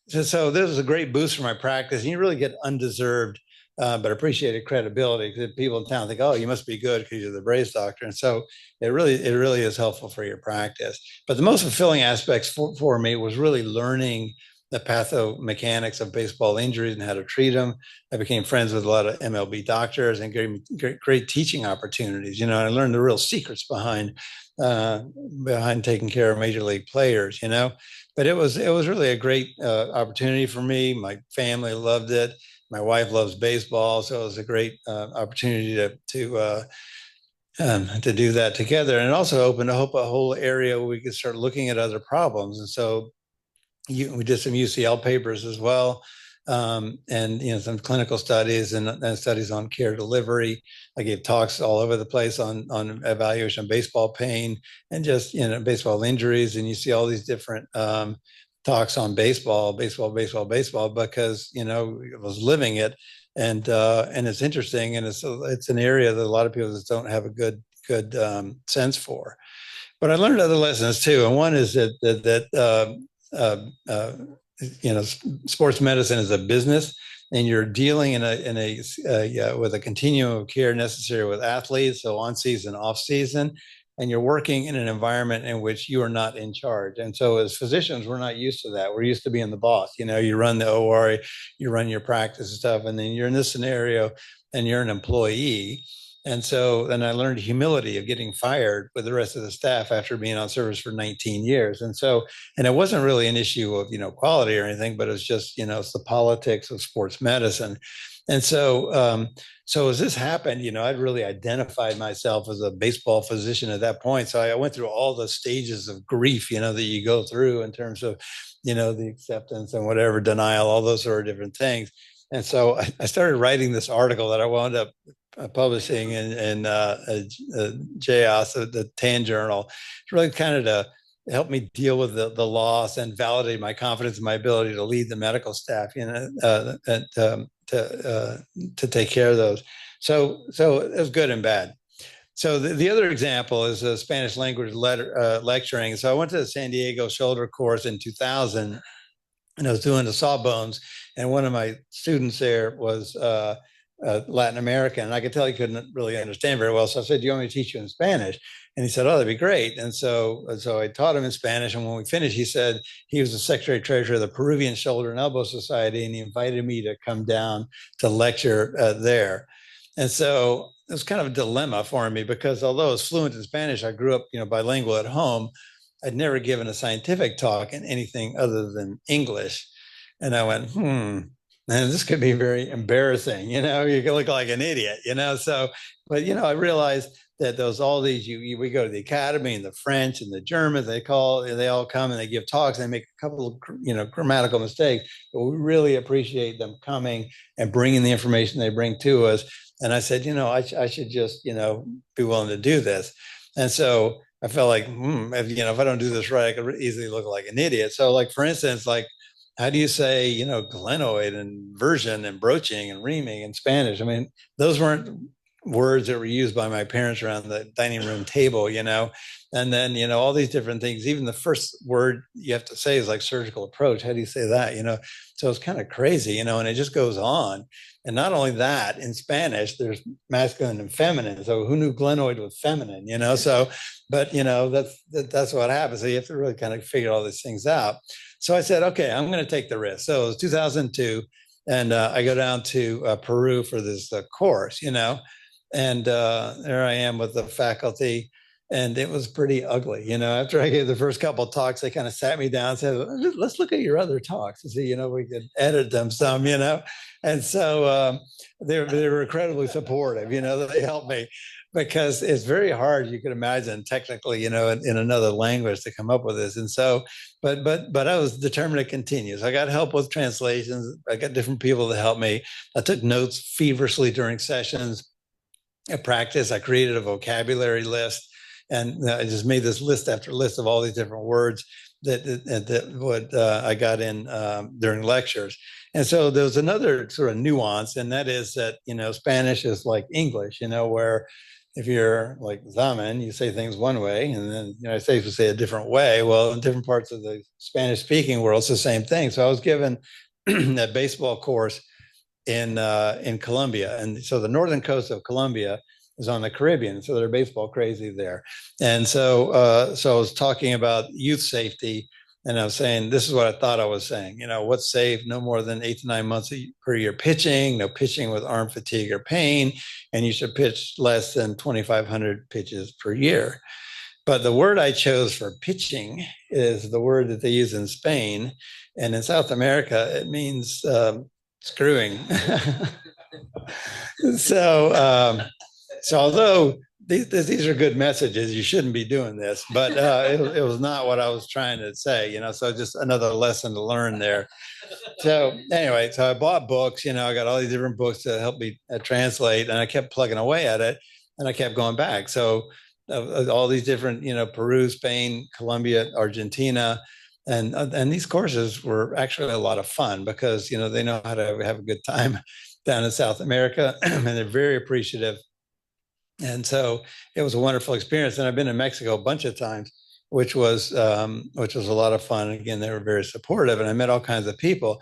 so this was a great boost for my practice. And you really get undeserved, but appreciated credibility, because people in town think, oh, you must be good because you're the Braves doctor. And so it really is helpful for your practice. But the most fulfilling aspects for me was really learning the pathomechanics of baseball injuries and how to treat them. I became friends with a lot of MLB doctors and gave me great teaching opportunities. And I learned the real secrets behind taking care of major league players. But it was really a great opportunity for me. My family loved it. My wife loves baseball, so it was a great opportunity to do that together. And it also opened up a whole area where we could start looking at other problems. And so we did some UCL papers as well, and some clinical studies and studies on care delivery. I gave talks all over the place on evaluation of baseball pain and just baseball injuries, and you see all these different talks on baseball, because I was living it, and it's interesting, and it's an area that a lot of people just don't have a good sense for. But I learned other lessons too, and one is that sports medicine is a business, and you're dealing with a continuum of care necessary with athletes, so on season, off season, and you're working in an environment in which you are not in charge. And so as physicians, we're not used to that. We're used to being the boss. You run the OR, you run your practice and stuff, and then you're in this scenario and you're an employee. And so then I learned humility of getting fired with the rest of the staff after being on service for 19 years. And it wasn't really an issue of, quality or anything, but it's just, it's the politics of sports medicine. And so as this happened, I'd really identified myself as a baseball physician at that point. So I went through all the stages of grief, that you go through in terms of, the acceptance and whatever, denial, all those sort of different things. And so I started writing this article that I wound up publishing in JAOS, the TAN Journal. It's really kind of to help me deal with the loss and validate my confidence in my ability to lead the medical staff, to take care of those. So it was good and bad. So the other example is Spanish language lecturing. So I went to the San Diego shoulder course in 2000, and I was doing the sawbones, and one of my students there was Latin American, and I could tell he couldn't really understand very well. So I said, "Do you want me to teach you in Spanish?" And he said, "Oh, that'd be great." And so I taught him in Spanish. And when we finished, he said he was the secretary treasurer of the Peruvian Shoulder and Elbow Society, and he invited me to come down to lecture there. And so it was kind of a dilemma for me, because although I was fluent in Spanish, I grew up, bilingual at home. I'd never given a scientific talk in anything other than English. And I went, and this could be very embarrassing. You can look like an idiot, So, but, I realized that we go to the academy, and the French and the Germans, they all come and they give talks, and they make a couple of, grammatical mistakes, but we really appreciate them coming and bringing the information they bring to us. And I said, I should just, be willing to do this. And so I felt like, if I don't do this right, I could easily look like an idiot. So, like, for instance, like, how do you say, glenoid and version and broaching and reaming in Spanish? I mean, those weren't words that were used by my parents around the dining room table, and then, all these different things. Even the first word you have to say is like surgical approach. How do you say that? So it's kind of crazy, and it just goes on. And not only that, in Spanish, there's masculine and feminine. So who knew glenoid was feminine, So, but, that's what happens. So you have to really kind of figure all these things out. So I said, okay, I'm going to take the risk. So it was 2002, and I go down to Peru for this course, and there I am with the faculty, and it was pretty ugly. After I gave the first couple of talks, they kind of sat me down and said, let's look at your other talks and see, we could edit them some. And so they were incredibly supportive. They helped me because it's very hard, you can imagine, technically, in another language to come up with this. And so, but I was determined to continue. So I got help with translations. I got different people to help me. I took notes feverishly during sessions. At practice, I created a vocabulary list, and I just made this list after list of all these different words that what I got in during lectures. And so there's another sort of nuance, and that is that Spanish is like English, where if you're like Zaman, you say things one way, and then the United States would say a different way. Well, in different parts of the Spanish-speaking world, it's the same thing. So I was given that baseball course in Colombia, and so the northern coast of Colombia is on the Caribbean, so they're baseball crazy there. And so I was talking about youth safety, and I was saying this is what I thought I was saying. What's safe? No more than 8 to 9 months per year pitching. No pitching with arm fatigue or pain, and you should pitch less than 2,500 pitches per year. But the word I chose for pitching is the word that they use in Spain, and in South America it means screwing. so so although these are good messages, you shouldn't be doing this, but it was not what I was trying to say. So just another lesson to learn there. So anyway, so I bought books. I got all these different books to help me translate, and I kept plugging away at it, and I kept going back. So all these different, Peru, Spain, Colombia, Argentina, and these courses were actually a lot of fun because they know how to have a good time down in South America, and they're very appreciative. And so it was a wonderful experience. And I've been in Mexico a bunch of times, which was a lot of fun. And again, they were very supportive, and I met all kinds of people.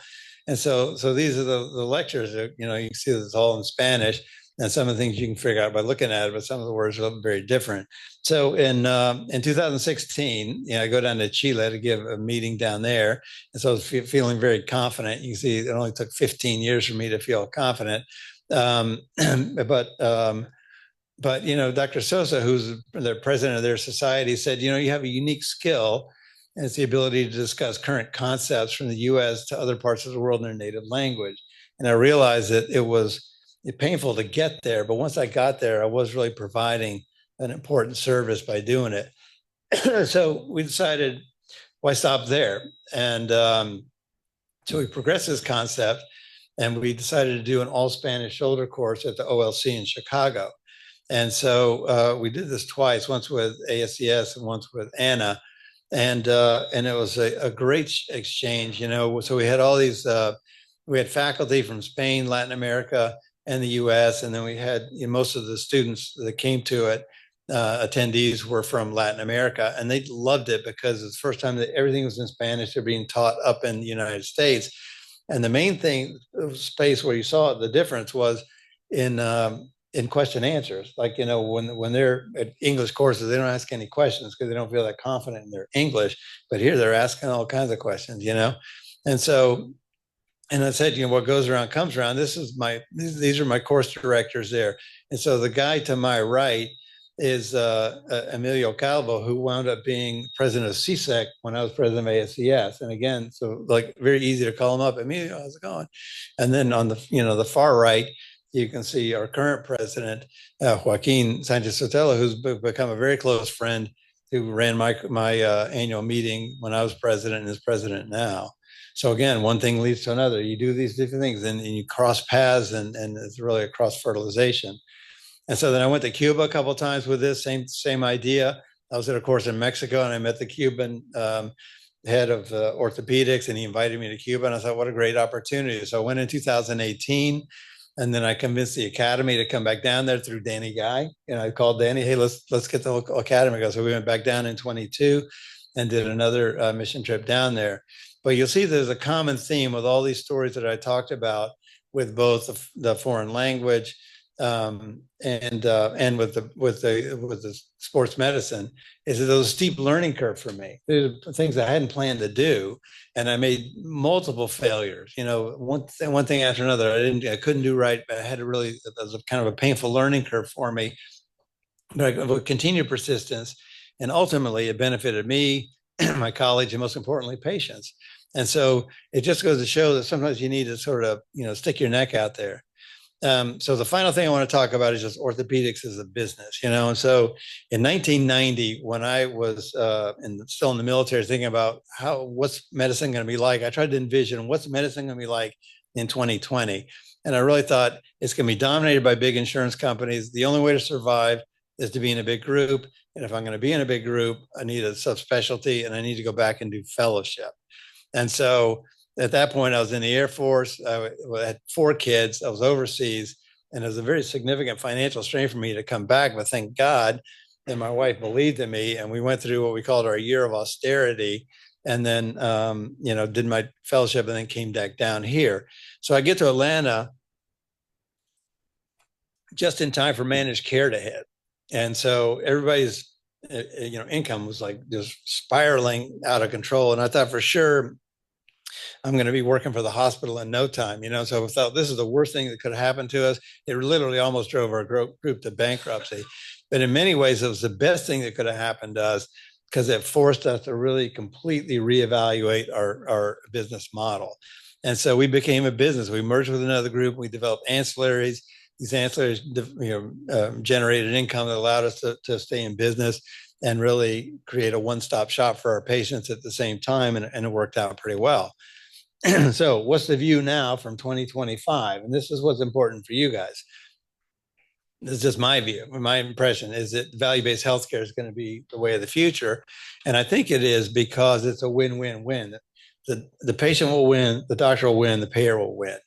And so these are the lectures. You can see that it's all in Spanish, and some of the things you can figure out by looking at it, but some of the words are very different. So in 2016, I go down to Chile to give a meeting down there, and so I was feeling very confident. You can see it only took 15 years for me to feel confident, um, but. But Dr. Sosa, who's the president of their society, said, you have a unique skill, and it's the ability to discuss current concepts from the U.S. to other parts of the world in their native language. And I realized that it was painful to get there, but once I got there, I was really providing an important service by doing it. So we decided, why stop there? And so we progressed this concept, and we decided to do an all Spanish shoulder course at the OLC in Chicago. And so we did this twice, once with ASCS and once with Anna, and it was a great exchange. So we had all these, we had faculty from Spain, Latin America, and the U.S., and then we had most of the students that came to it, attendees were from Latin America, and they loved it because it's the first time that everything was in Spanish. They're being taught up in the United States, and the main thing, space where you saw the difference was in question answers. Like, when they're at English courses, they don't ask any questions because they don't feel that confident in their English. But here they're asking all kinds of questions, And so, and I said, what goes around comes around. These are my course directors there. And so the guy to my right is Emilio Calvo, who wound up being president of CSEC when I was president of ASCS. And again, so like very easy to call him up. Emilio, how's it going? And then on the far right, you can see our current president, Joaquin Sanchez Sotelo, who's become a very close friend, who ran my annual meeting when I was president and is president now. So again, one thing leads to another. You do these different things, and you cross paths, and it's really a cross fertilization. And so then I went to Cuba a couple of times with this same idea. I was at a course in Mexico, and I met the Cuban head of orthopedics, and he invited me to Cuba, and I thought, what a great opportunity. So I went in 2018. And then I convinced the academy to come back down there through Danny Guy. I called Danny, hey, let's get the academy go. So we went back down in 22 and did another mission trip down there. But you'll see there's a common theme with all these stories that I talked about, with both the foreign language and with the sports medicine, is that there was a steep learning curve for me. There's things I hadn't planned to do, and I made multiple failures. One thing after another. I couldn't do right. But I had to really. It was kind of a painful learning curve for me. but with continued persistence. And ultimately, it benefited me, my colleagues, and most importantly, patients. And so it just goes to show that sometimes you need to sort of, stick your neck out there. So the final thing I want to talk about is just orthopedics as a business, And so in 1990, when I was still in the military, thinking about what's medicine going to be like, I tried to envision what's medicine going to be like in 2020. And I really thought it's going to be dominated by big insurance companies. The only way to survive is to be in a big group. And if I'm going to be in a big group, I need a subspecialty and I need to go back and do fellowship. And so at that point, I was in the Air Force. I had 4 kids. I was overseas, and it was a very significant financial strain for me to come back. But thank God that my wife believed in me, and we went through what we called our year of austerity, and then did my fellowship, and then came back down here. So I get to Atlanta just in time for managed care to hit, and so everybody's income was like just spiraling out of control, and I thought for sure I'm going to be working for the hospital in no time, So I thought this is the worst thing that could have happened to us. It literally almost drove our group to bankruptcy. But in many ways, it was the best thing that could have happened to us because it forced us to really completely reevaluate our business model. And so we became a business. We merged with another group. We developed ancillaries. These ancillaries, generated income that allowed us to stay in business and really create a one-stop shop for our patients at the same time. And it worked out pretty well. So what's the view now from 2025? And this is what's important for you guys. This is just my view. My impression is that value-based healthcare is going to be the way of the future. And I think it is because it's a win-win-win. The patient will win, the doctor will win, the payer will win.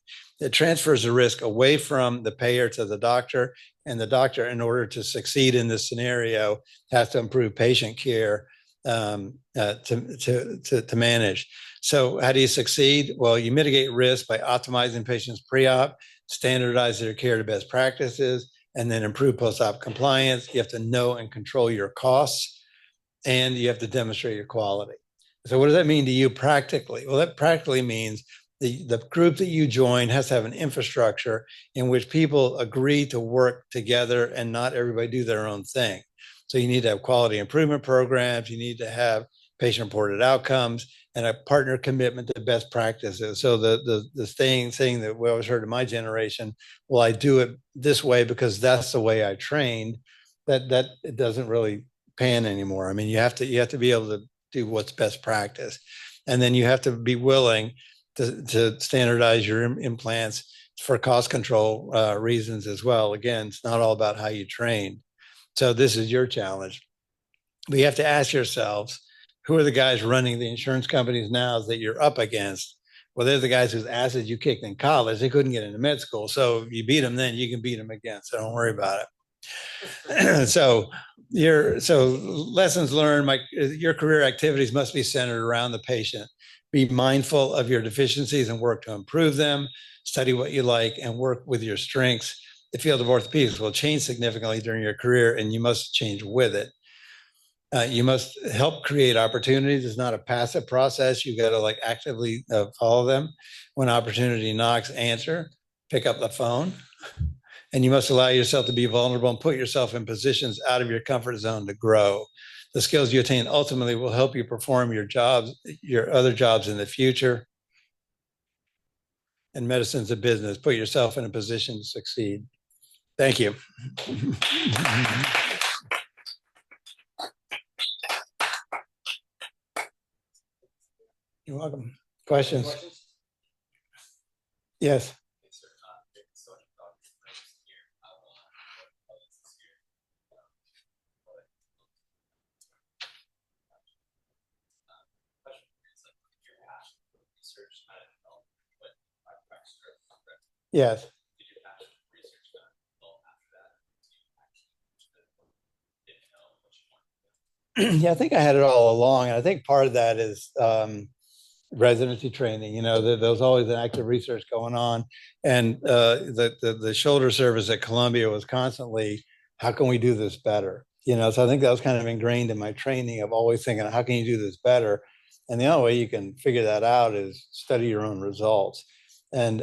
It transfers the risk away from the payer to the doctor, and the doctor, in order to succeed in this scenario, has to improve patient care to manage. So how do you succeed? Well, you mitigate risk by optimizing patients pre-op, standardize their care to best practices, and then improve post-op compliance. You have to know and control your costs, and you have to demonstrate your quality. So what does that mean to you practically? Well, that practically means the group that you join has to have an infrastructure in which people agree to work together and not everybody do their own thing. So you need to have quality improvement programs. You need to have patient-reported outcomes and a partner commitment to best practices. So the saying that we always heard in my generation, well, I do it this way because that's the way I trained, that it doesn't really pan anymore. I mean, you have to be able to do what's best practice. And then you have to be willing to standardize your implants for cost control reasons as well. Again, it's not all about how you train. So this is your challenge. But you have to ask yourselves, who are the guys running the insurance companies now that you're up against? Well, they're the guys whose asses you kicked in college. They couldn't get into med school. So if you beat them then, you can beat them again. So don't worry about it. so lessons learned, your career activities must be centered around the patient. Be mindful of your deficiencies and work to improve them. Study what you like and work with your strengths. The field of orthopedics will change significantly during your career, and you must change with it. You must help create opportunities. It's not a passive process. You got to actively follow them. When opportunity knocks, answer, pick up the phone. And you must allow yourself to be vulnerable and put yourself in positions out of your comfort zone to grow. The skills you attain ultimately will help you perform your other jobs in the future. And medicine's a business. Put yourself in a position to succeed. Thank you. You're welcome. Questions? Yes. Yes. Yeah, I think I had it all along. And I think part of that is residency training. There was always an active research going on. And the shoulder service at Columbia was constantly, how can we do this better? So I think that was kind of ingrained in my training of always thinking, how can you do this better? And the only way you can figure that out is study your own results. And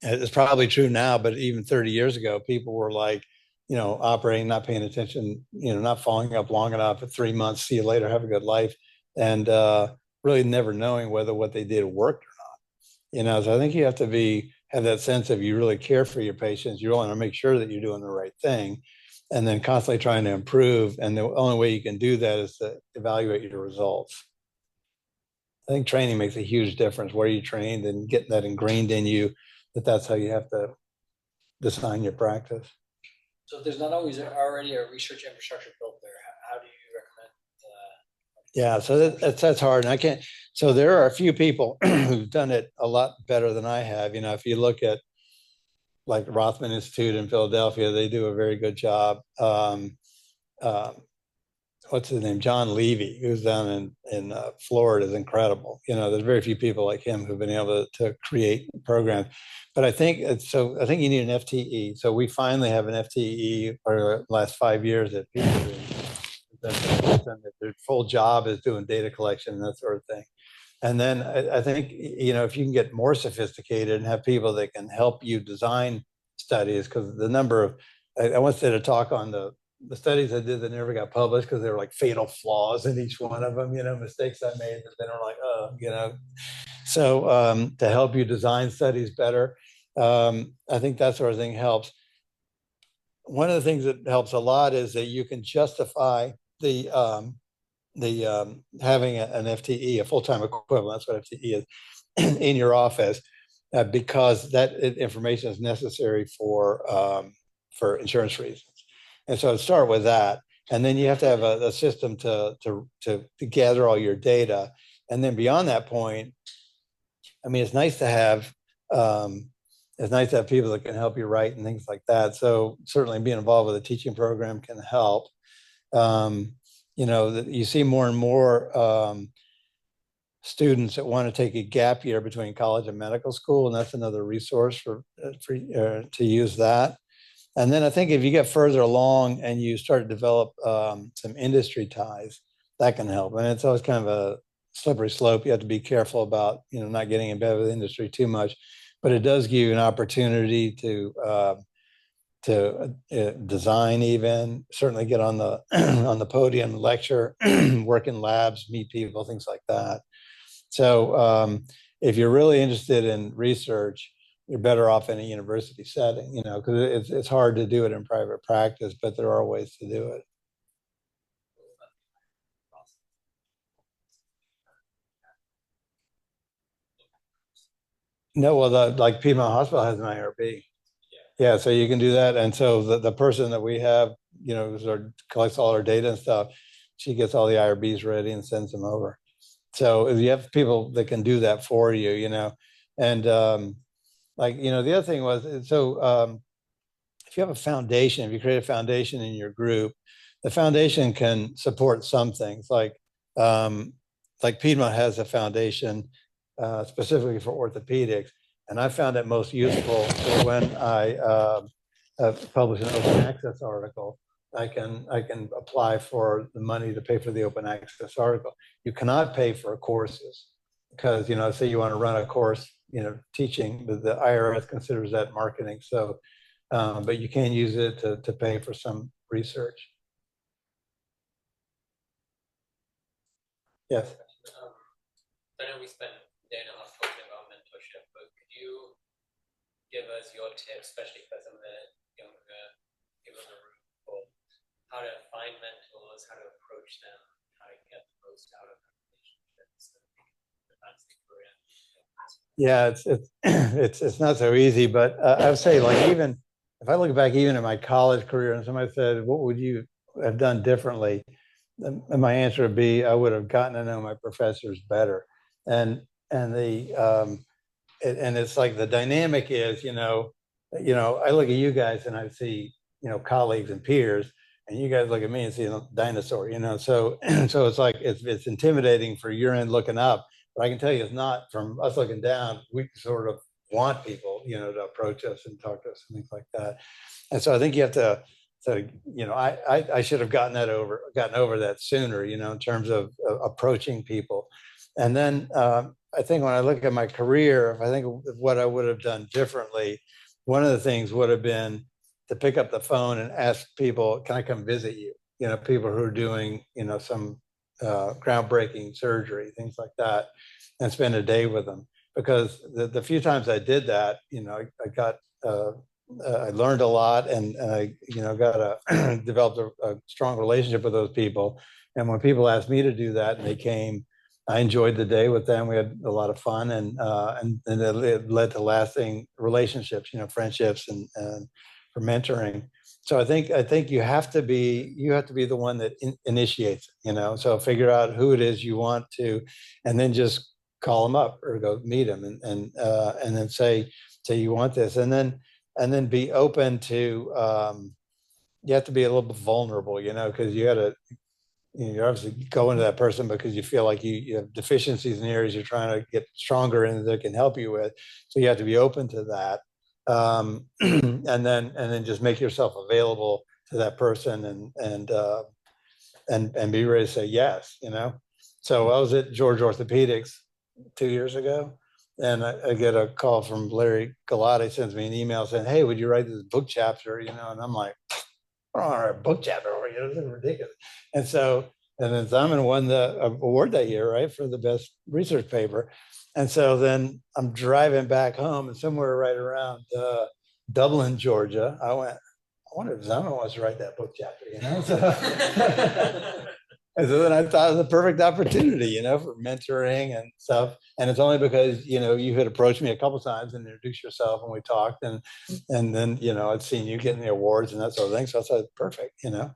it's probably true now, but even 30 years ago, people were like, operating, not paying attention, not following up long enough at 3 months, see you later, have a good life, and really never knowing whether what they did worked or not. So I think you have to have that sense of you really care for your patients, you want to make sure that you're doing the right thing, and then constantly trying to improve. And the only way you can do that is to evaluate your results. I think training makes a huge difference, where you trained and getting that ingrained in you, that's how you have to design your practice. So if there's not always already a research infrastructure built there, how do you recommend? Yeah, so that's hard, and I can't. So there are a few people who've done it a lot better than I have. If you look at like Rothman Institute in Philadelphia, they do a very good job. Uh, what's his name? John Levy, who's down in Florida, is incredible. There's very few people like him who've been able to create programs. But I think I think you need an FTE. So we finally have an FTE for the last 5 years that people their full job is doing data collection and that sort of thing. And then I think, if you can get more sophisticated and have people that can help you design studies, because the number of, I once did a talk on the studies I did that never got published because they were like fatal flaws in each one of them, mistakes I made that then are like, So to help you design studies better, I think that sort of thing helps. One of the things that helps a lot is that you can justify the having an FTE, a full-time equivalent, that's what FTE is, in your office, because that information is necessary for insurance reasons. And so start with that, and then you have to have a system to gather all your data, and then beyond that point, I mean, it's nice to have people that can help you write and things like that. So certainly being involved with a teaching program can help. You see more and more students that want to take a gap year between college and medical school, and that's another resource to use that. And then I think if you get further along and you start to develop some industry ties, that can help. And it's always kind of a slippery slope. You have to be careful about not getting in bed with the industry too much, but it does give you an opportunity to design, even certainly get on the on the podium, lecture, work in labs, meet people, things like that. So if you're really interested in research, you're better off in a university setting, because it's hard to do it in private practice, but there are ways to do it. No, well, like Piedmont Hospital has an IRB. Yeah, so you can do that. And so the person that we have, collects all our data and stuff, she gets all the IRBs ready and sends them over. So if you have people that can do that for you, and the other thing was, so if you have a foundation, if you create a foundation in your group, the foundation can support some things like Piedmont has a foundation specifically for orthopedics. And I found it most useful when I publish an open access article. I can apply for the money to pay for the open access article. You cannot pay for courses because, say you want to run a course, teaching, the IRS considers that marketing. So, but you can use it to pay for some research. Yes. I know we spent day and a half talking about mentorship, but could you give us your tips, especially for some of the younger people in the room, for how to find mentors, how to approach them, how to get the most out of their relationships, and advance the career? Yeah, it's not so easy, but I would say, like, even if I look back even at my college career and somebody said, what would you have done differently? And my answer would be, I would have gotten to know my professors better. And it's like the dynamic is, I look at you guys and I see, colleagues and peers, and you guys look at me and see a dinosaur, so so it's like it's intimidating for your end looking up, but I can tell you it's not from us looking down. We sort of want people, to approach us and talk to us and things like that. And so I think you have to, I should have gotten over that sooner, in terms of approaching people. And then I think when I look at my career, if I think of what I would have done differently, one of the things would have been to pick up the phone and ask people, can I come visit you? You know, people who are doing, you know, some groundbreaking surgery, things like that, and spend a day with them. Because the few times I did that, you know, I got, I learned a lot, and I, you know, got a developed a strong relationship with those people. And when people asked me to do that and they came, I enjoyed the day with them. We had a lot of fun, and it led to lasting relationships, you know, friendships, and for mentoring. So I think you have to be the one that initiates it, you know. So figure out who it is you want to, and then just call them up or go meet them, and then say you want this, and then be open to. You have to be a little bit vulnerable, you know, because you got to, you're obviously going to that person because you feel like you have deficiencies in areas you're trying to get stronger in that can help you with. So you have to be open to that, and then just make yourself available to that person, and be ready to say yes. You know. So I was at George Orthopedics 2 years ago, and I get a call from Larry Galati, sends me an email saying, "Hey, would you write this book chapter?" You know, and I'm like, I don't want to write a book chapter over here. This is ridiculous. And so, and then Simon won the award that year, right, for the best research paper. And so then I'm driving back home, and somewhere right around Dublin, Georgia, I went, I wonder if Simon wants to write that book chapter, you know? So, and so then I thought it was a perfect opportunity, you know, for mentoring and stuff. And it's only because, you know, you had approached me a couple times and introduced yourself, and we talked, and then, you know, I'd seen you getting the awards and that sort of thing. So I thought, perfect, you know.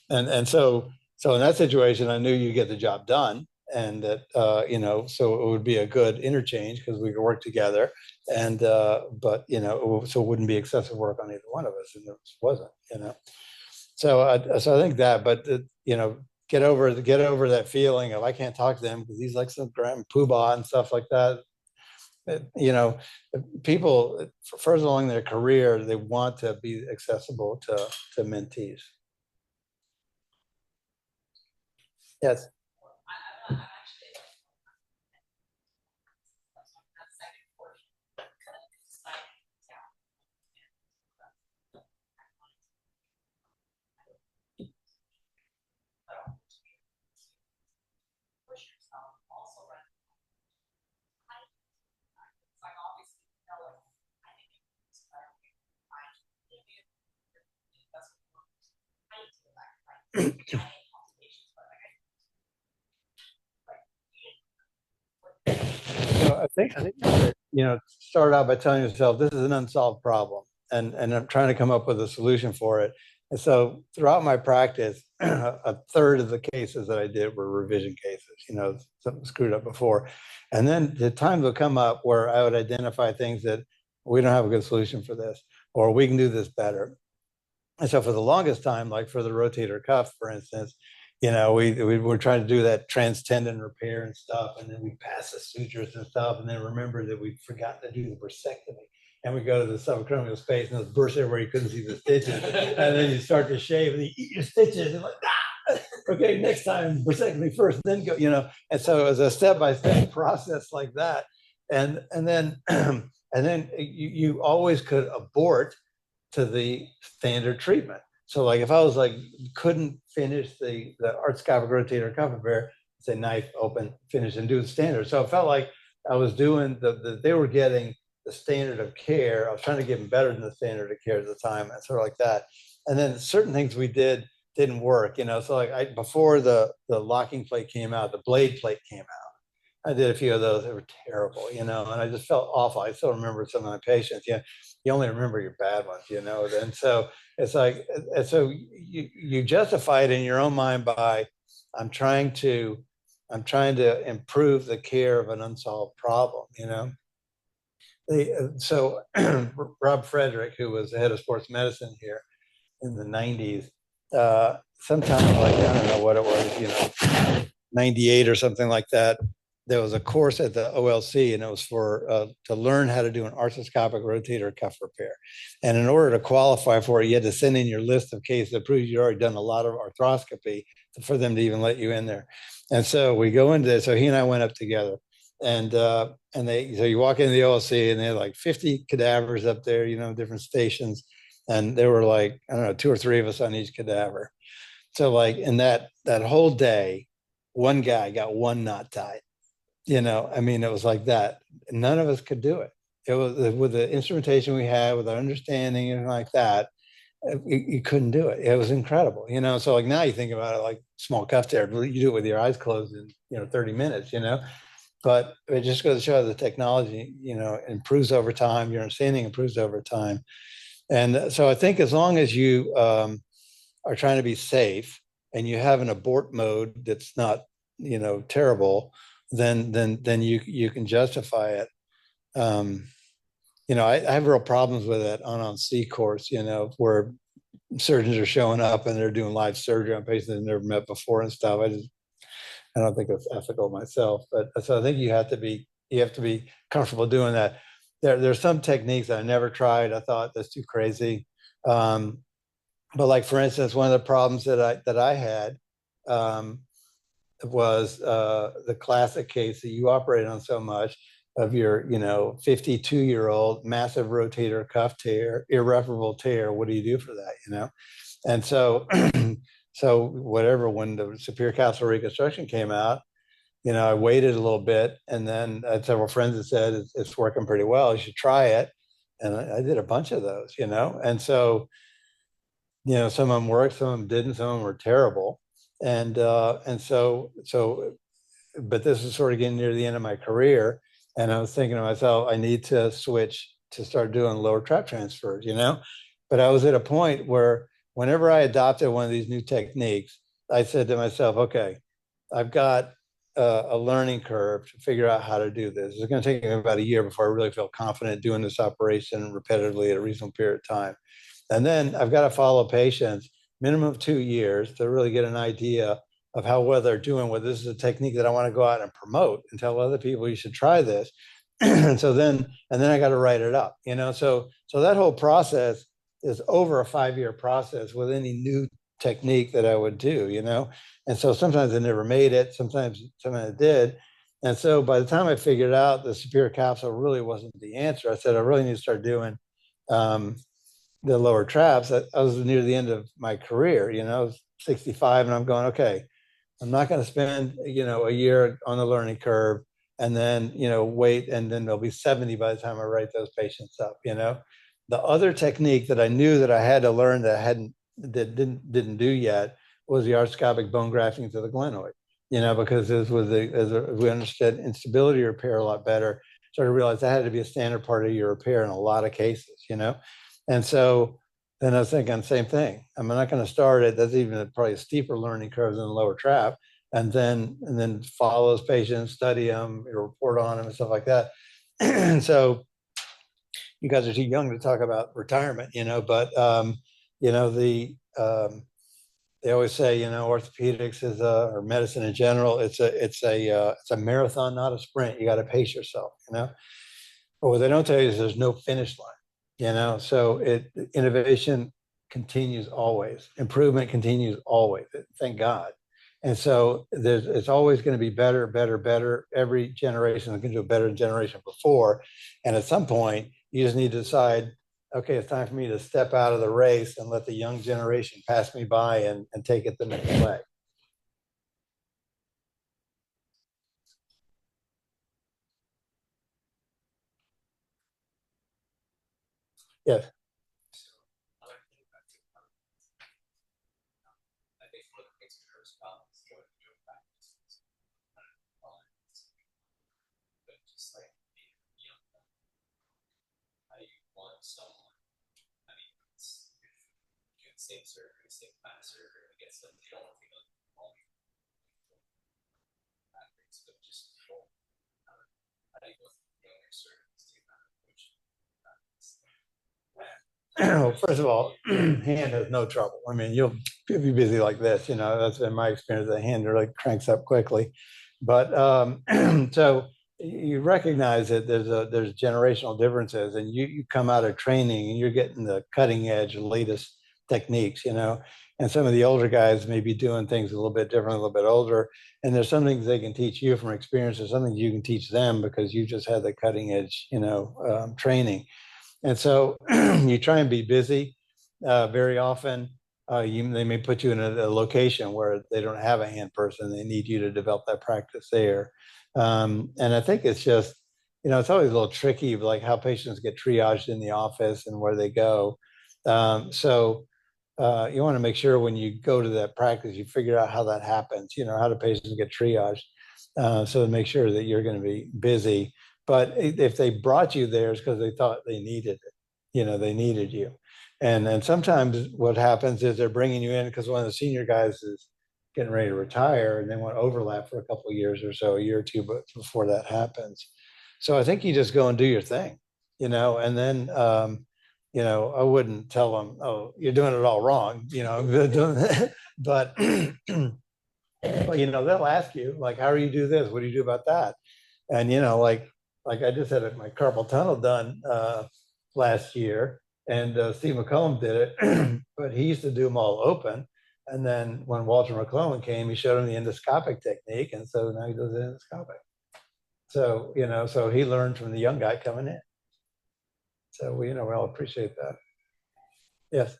And so in that situation, I knew you'd get the job done, and that, you know, so it would be a good interchange because we could work together. And but, you know, so it wouldn't be excessive work on either one of us, and it wasn't, you know. So I think that, but you know, get over that feeling of I can't talk to them because he's like some grand poobah and stuff like that. You know, people first along their career, they want to be accessible to mentees. Yes. I think you know, start out by telling yourself this is an unsolved problem, and I'm trying to come up with a solution for it. And so throughout my practice, a third of the cases that I did were revision cases. You know, something screwed up before, and then the times would come up where I would identify things that we don't have a good solution for this, or we can do this better. And so for the longest time, like for the rotator cuff, for instance, you know, we were trying to do that trans tendon repair and stuff, and then we pass the sutures and stuff, and then remember that we forgot to do the bursectomy. And we go to the subacromial space, and those bursts everywhere, you couldn't see the stitches. And then you start to shave, and you eat your stitches, and like, ah, okay, next time bursectomy first, then go, you know. And so it was a step-by-step process like that. And then and then you always could abort to the standard treatment. So like if I was like couldn't finish the arthroscopic rotator cuff repair, say knife open, finish and do the standard. So it felt like I was doing they were getting the standard of care. I was trying to get them better than the standard of care at the time, and sort of like that. And then certain things we did didn't work, you know. So like before the locking plate came out, the blade plate came out. I did a few of those. They were terrible, you know, and I just felt awful. I still remember some of my patients. Yeah, you only remember your bad ones, you know. And so it's like, and so you justify it in your own mind by, I'm trying to, I'm trying to improve the care of an unsolved problem, you know. So Rob Frederick, who was the head of sports medicine here in the 90s, sometime like, I don't know what it was, you know, 98 or something like that, there was a course at the OLC, and it was for to learn how to do an arthroscopic rotator cuff repair. And in order to qualify for it, you had to send in your list of cases that proves you'd already done a lot of arthroscopy for them to even let you in there. And so we go into this. So he and I went up together, and so you walk into the OLC, and they had like 50 cadavers up there, you know, different stations. and there were like, I don't know, two or three of us on each cadaver. So like in that whole day, one guy got one knot tied. I mean, it was like that. None of us could do it. It was with the instrumentation we had, with our understanding and like that, you couldn't do it. It was incredible. So like now you think about it like small cuff tear, you do it with your eyes closed in 30 minutes. But it just goes to show the technology, improves over time. Your understanding improves over time. And so I think as long as you are trying to be safe and you have an abort mode that's not, terrible, then you can justify it. I have real problems with that on C course, where surgeons are showing up and they're doing live surgery on patients they've never met before and stuff. I don't think it's ethical myself, but so I think you have to be comfortable doing that. There's some techniques that I never tried. I thought that's too crazy. But like for instance, one of the problems that I had um, was the classic case that you operate on so much of your 52-year-old massive rotator cuff tear, irreparable tear. What do you do for that? And so so whatever, when the superior capsular reconstruction came out, I waited a little bit, and then I had several friends that said it's working pretty well, you should try it. And I did a bunch of those. And so some of them worked, some of them didn't, some of them were terrible. And so but this is sort of getting near the end of my career, and I was thinking to myself, I need to switch to start doing lower trap transfers. But I was at a point where whenever I adopted one of these new techniques, I said to myself, okay, I've got a learning curve to figure out how to do this. It's going to take me about a year before I really feel confident doing this operation repetitively at a reasonable period of time. And then I've got to follow patients minimum of 2 years to really get an idea of how well they're doing. Whether this is a technique that I want to go out and promote and tell other people you should try this. And then I got to write it up. So that whole process is over a 5-year process with any new technique that I would do. And so sometimes I never made it, sometimes I did. And so by the time I figured out the superior capsule really wasn't the answer, I said I really need to start doing the lower traps. I was near the end of my career. I was 65, and I'm going, okay, I'm not going to spend a year on the learning curve and then wait, and then they'll be 70 by the time I write those patients up. The other technique that I knew that I had to learn that didn't do yet was the arthroscopic bone grafting to the glenoid. Because as we understood instability repair a lot better, started to realize that had to be a standard part of your repair in a lot of cases. And so then I was thinking same thing. I'm not going to start it. That's even probably a steeper learning curve than the lower trap. And then follow those patients, study them, report on them, and stuff like that. And so you guys are too young to talk about retirement, but they always say, orthopedics is or medicine in general, it's a marathon, not a sprint. You got to pace yourself. But what they don't tell you is there's no finish line. So innovation continues always, improvement continues always, thank God. And so it's always going to be better, better, better. Every generation is going to do a better generation before. And at some point, you just need to decide, okay, it's time for me to step out of the race and let the young generation pass me by and take it the next way. Yes. Same surgery, same kind of surgery, I guess, like they don't want to go long. But just how do you go through younger surgeries to kind of approach Well, first of all, hand has no trouble. I mean, you'll be busy like this. That's been my experience. The hand really cranks up quickly. But so you recognize that there's generational differences, and you come out of training and you're getting the cutting edge, latest techniques. And some of the older guys may be doing things a little bit different, a little bit older. And there's some things they can teach you from experience. There's something you can teach them because you just had the cutting edge, training. And so you try and be busy. very often they may put you in a location where they don't have a hand person. They need you to develop that practice there. And I think it's just, it's always a little tricky, like how patients get triaged in the office and where they go. So you want to make sure when you go to that practice, you figure out how that happens, how do patients get triaged? So to make sure that you're going to be busy. But if they brought you there, it's because they thought they needed it. They needed you. And sometimes what happens is they're bringing you in because one of the senior guys is getting ready to retire and they want to overlap for a couple of years or so, a year or two, but before that happens. So I think you just go and do your thing, and then, I wouldn't tell them, oh, you're doing it all wrong, but, they'll ask you, like, how do you do this? What do you do about that? And, like I just had my carpal tunnel done last year, and Steve McCollum did it, but he used to do them all open. And then when Walter McClellan came, he showed him the endoscopic technique. And so now he does it endoscopic. So, so he learned from the young guy coming in. So we all appreciate that. Yes.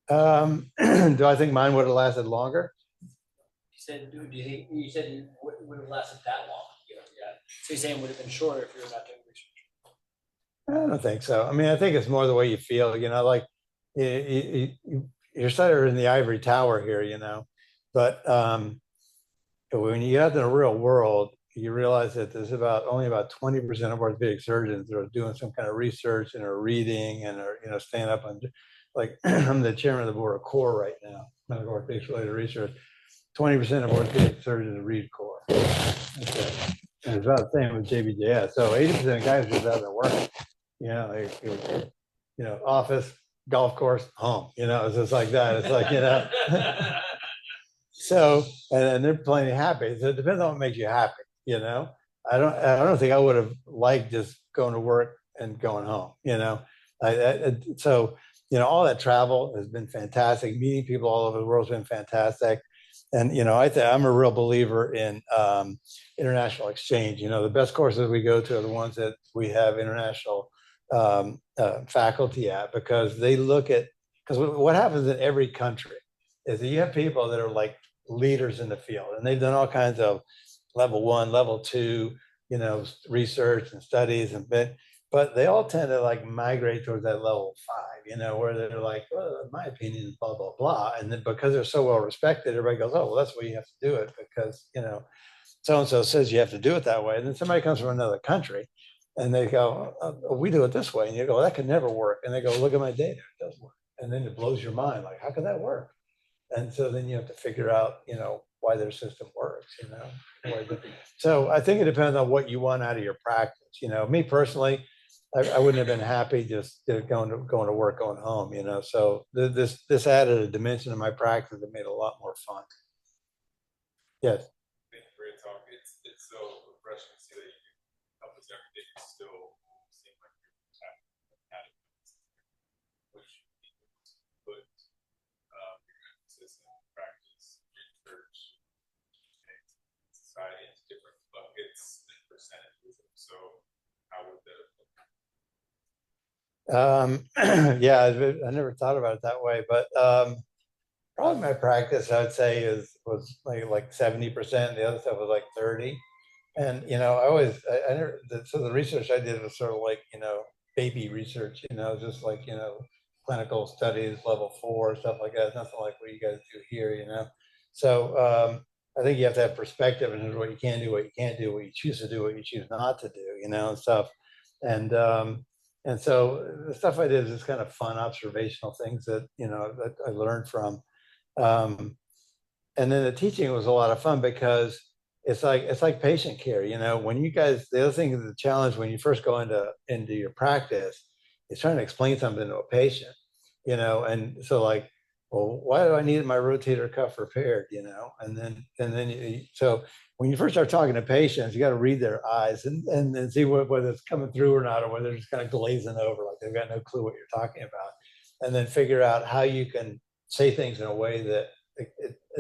Do I think mine would have lasted longer? You said, do you think, you said it would have lasted that long? Yeah. So you're saying it would have been shorter if you were not doing research? I don't think so. I mean, I think it's more the way you feel, like you're sort of in the ivory tower here, but when you get out in the real world, you realize that there's only about 20% of orthopedic surgeons that are doing some kind of research and are reading and are, stand up and like I'm the chairman of the board of CORE right now, medical orthopedics related research. 20% of orthopedic surgeons read CORE. Okay. And it's about the same with JBJS. So 80% of guys just out there working, office, golf course, home, it's just like that. It's like, so, and they're plenty happy. So it depends on what makes you happy, I don't think I would have liked just going to work and going home, so, all that travel has been fantastic. Meeting people all over the world has been fantastic. And, I'm a real believer in international exchange. The best courses we go to are the ones that we have international faculty at, because they look at, because what happens in every country is that you have people that are like leaders in the field, and they've done all kinds of level 1, level 2, research and studies, but they all tend to like migrate towards that level 5, where they're like, well, in my opinion is blah, blah, blah. And then because they're so well respected, everybody goes, oh, well, that's why you have to do it, because, so-and-so says you have to do it that way. And then somebody comes from another country and they go, oh, we do it this way. And you go, well, that could never work. And they go, look at my data, it does work. And then it blows your mind, like, how can that work? And so then you have to figure out, why their system works, So I think it depends on what you want out of your practice. Me personally, I wouldn't have been happy just going to work, going home, So this added a dimension to my practice that made it a lot more fun. Yes. Thank you for your talk. It's so refreshing to see that you help us every day. You still seem like you're at it, which put your emphasis in practice, research, and society into different buckets and percentages. So how would the yeah, I never thought about it that way, but probably my practice, I'd say, was like 70%. The other stuff was like 30. And I never. So the research I did was sort of like baby research, just like clinical studies, level 4, stuff like that. Nothing like what you guys do here, So I think you have to have perspective and what you can do, what you can't do, what you choose to do, what you choose not to do, and stuff. And so the stuff I did is just kind of fun observational things that that I learned from. And then the teaching was a lot of fun because it's like patient care. When you guys, the other thing is the challenge when you first go into your practice is trying to explain something to a patient. And so like, well, why do I need my rotator cuff repaired? And then so when you first start talking to patients, you got to read their eyes and see whether it's coming through or not, or whether they're just kind of glazing over, like they've got no clue what you're talking about, and then figure out how you can say things in a way that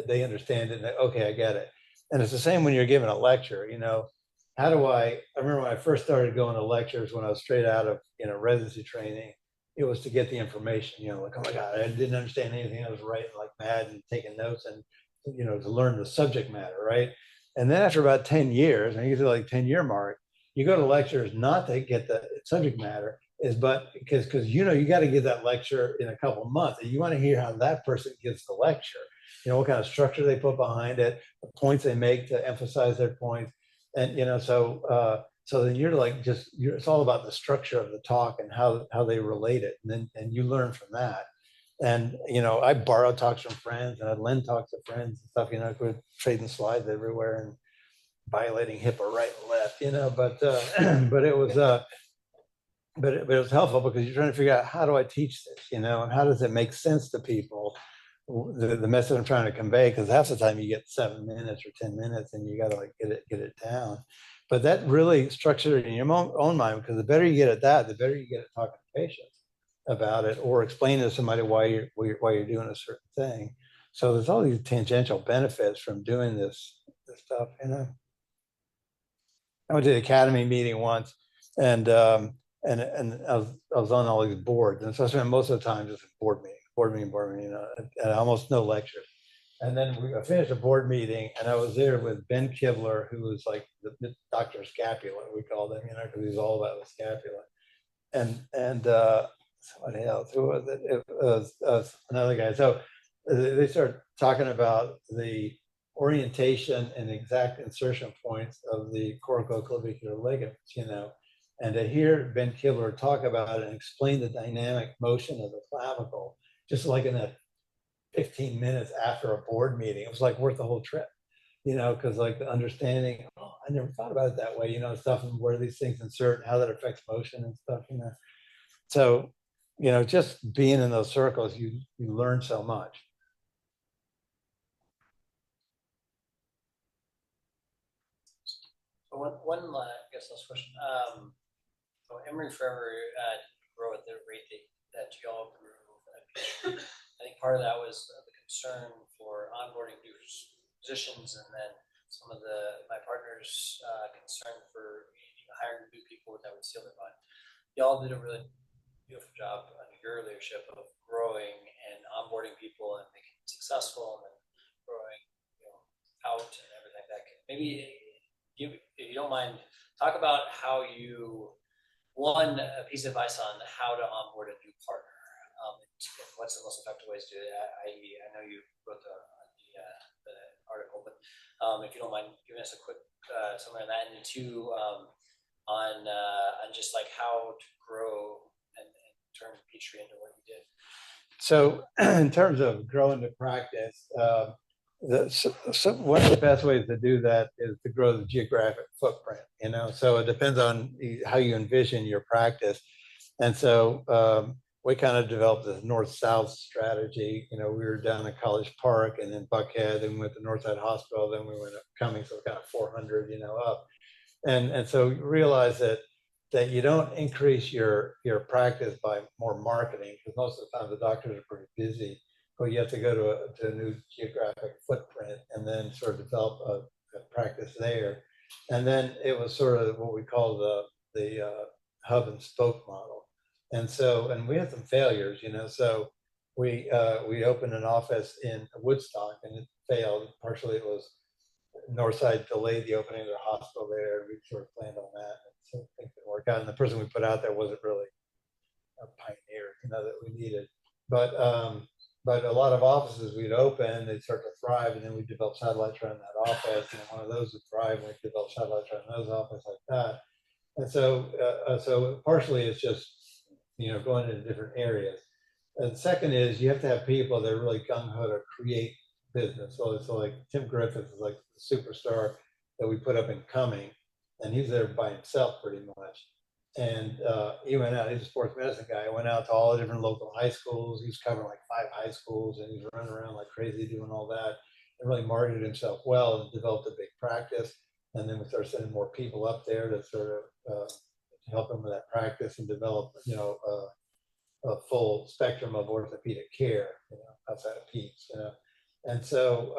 they understand it. And okay, I get it. And it's the same when you're giving a lecture. how do I remember when I first started going to lectures when I was straight out of, residency training, it was to get the information, like, oh my God, I didn't understand anything. I was writing like mad and taking notes and, to learn the subject matter, right? And then after about 10 years, and you get to like 10-year mark, you go to lectures not to get the subject matter, but because you got to give that lecture in a couple of months, and you want to hear how that person gives the lecture. What kind of structure they put behind it, the points they make to emphasize their points, and so then you're like it's all about the structure of the talk and how they relate it, and you learn from that. And I borrowed talks from friends, and I'd lend talks to friends and stuff. We're trading slides everywhere and violating HIPAA right and left. But but it was but it was helpful because you're trying to figure out, how do I teach this, and how does it make sense to people, the message I'm trying to convey, because half the time you get 7 minutes or 10 minutes and you got to like get it down. But that really structured it in your own mind, because the better you get at that, the better you get at talking to patients about it or explaining to somebody why you're doing a certain thing. So there's all these tangential benefits from doing this stuff. I went to the academy meeting once, and I was on all these boards, and so I spent most of the time just board meeting, and almost no lectures. And then I finished a board meeting, and I was there with Ben Kibler, who was like the Dr. Scapula, we called him, because he's all about the scapula. And somebody else, who was it? It was another guy. So they started talking about the orientation and exact insertion points of the corticoclavicular ligaments, and to hear Ben Kibler talk about it and explain the dynamic motion of the clavicle, just like in that 15 minutes after a board meeting, it was like worth the whole trip, because like the understanding, oh, I never thought about it that way, stuff, and where these things insert and how that affects motion and stuff, So, just being in those circles, you learn so much. One I guess last question. So Emory Forever grow at the rate that y'all grew. I think part of that was the concern for onboarding new positions, and then some of my partners' concern for hiring new people that would seal their bond. Y'all did a really beautiful job under your leadership of growing and onboarding people and making it successful, and then growing out and everything like that. Maybe if you don't mind, talk about how you, a piece of advice on how to onboard a new partner. What's the most effective ways to do it? I know you wrote the article, but if you don't mind giving us a quick summary on that, and two, on just like how to grow and turn Petrie into what you did. So in terms of growing the practice, one of the best ways to do that is to grow the geographic footprint, so it depends on how you envision your practice. And so we kind of developed this north-south strategy. We were down at College Park and then Buckhead, then we went to Northside Hospital, then we went up Cummings, so kind of 400, up. And so you realize that you don't increase your practice by more marketing, because most of the time the doctors are pretty busy. But you have to go to a new geographic footprint and then sort of develop a practice there. And then it was sort of what we call the hub and spoke model. And we had some failures, so we opened an office in Woodstock and it failed. Partially it was Northside delayed the opening of the hospital there. We sort of planned on that, and so things didn't work out. And the person we put out there wasn't really a pioneer, that we needed. But a lot of offices we'd open, they'd start to thrive, and then we develop satellites around that office. And one of those would thrive, and we develop satellites around those offices like that. And so partially it's just going into different areas. And second is you have to have people that are really gung ho to create business. So like Tim Griffith is like the superstar that we put up in Cumming, and he's there by himself pretty much. And he went out, he's a sports medicine guy. He went out to all the different local high schools. He was covering like 5 high schools, and he was running around like crazy doing all that, and really marketed himself well and developed a big practice. And then we started sending more people up there to sort of help him with that practice and develop, a full spectrum of orthopedic care, outside of PEEPs, and so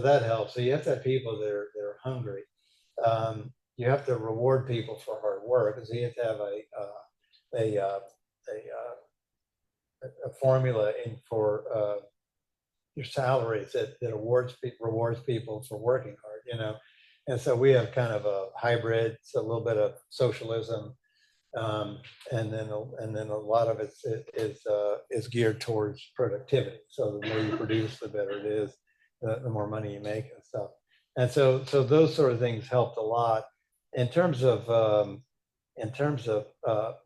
that helps. So you have to have people that are hungry. you have to reward people for hard work, because you have to have a formula in for your salaries that rewards people for working hard, you know. And so we have kind of a hybrid, it's a little bit of socialism, and then a lot of it is geared towards productivity. So the more you produce, the better it is, the more money you make and stuff. And so those sort of things helped a lot in terms of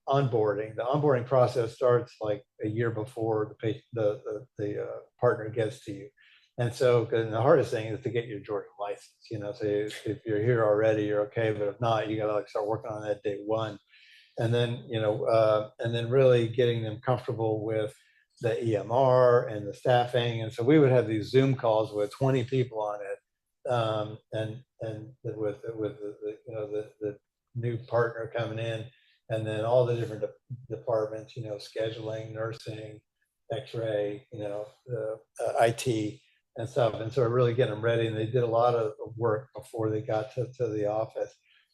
onboarding. The onboarding process starts like a year before the partner gets to you. And so, and the hardest thing is to get your Georgia license, you know. So if you're here already, you're okay, but if not, you got to like start working on that day one. And then, you know, and then really getting them comfortable with the EMR and the staffing. And so we would have these Zoom calls with 20 people on it, and with the you know the new partner coming in, and then all the different departments, you know, scheduling, nursing, X-ray, you know, the IT and stuff. And so really getting them ready. And they did a lot of work before they got to the office.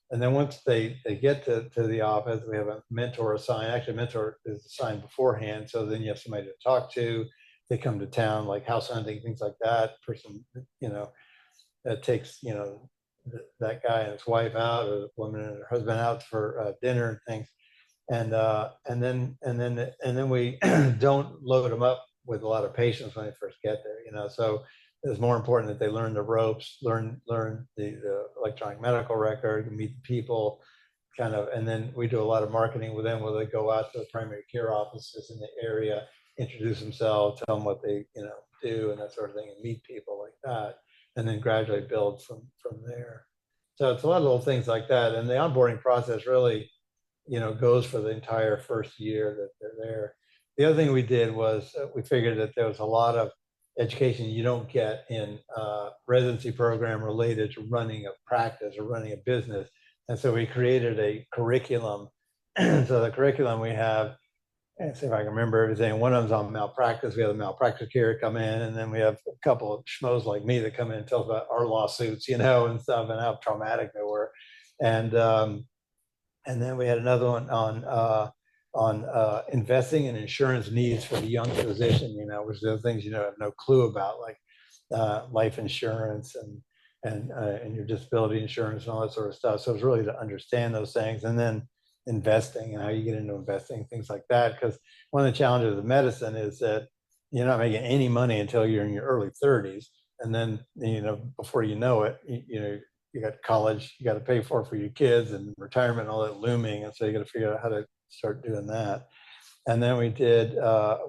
And then once they get to the office, we have a mentor assigned. Actually, a mentor is assigned beforehand. So then you have somebody to talk to. They come to town, like house hunting, things like that. Person, you know, that takes, you know, that guy and his wife out, or the woman and her husband out for dinner and things. And then we don't load them up with a lot of patients when they first get there, you know. So it's more important that they learn the ropes, learn the electronic medical record, meet the people, kind of. And then we do a lot of marketing with them, where they go out to the primary care offices in the area, introduce themselves, tell them what they, you know, do and that sort of thing, and meet people like that, and then gradually build from there. So it's a lot of little things like that. And the onboarding process really, you know, goes for the entire first year that they're there. The other thing we did was we figured that there was a lot of education you don't get in residency program related to running a practice or running a business. And so we created a curriculum. So the curriculum we have, and see if I can remember everything. One of them's on malpractice. We have a malpractice care come in, and then we have a couple of schmoes like me that come in and tell us about our lawsuits, you know, and stuff, and how traumatic they were. And then we had another one on investing in insurance needs for the young physician, you know, which are things you know have no clue about, like life insurance and your disability insurance and all that sort of stuff. So it's really to understand those things, and then investing and how you get into investing, things like that. Because one of the challenges of medicine is that you're not making any money until you're in your early 30s, and then, you know, before you know it, you know, you got college you got to pay for your kids, and retirement and all that looming. And so you got to figure out how to start doing that. And then we did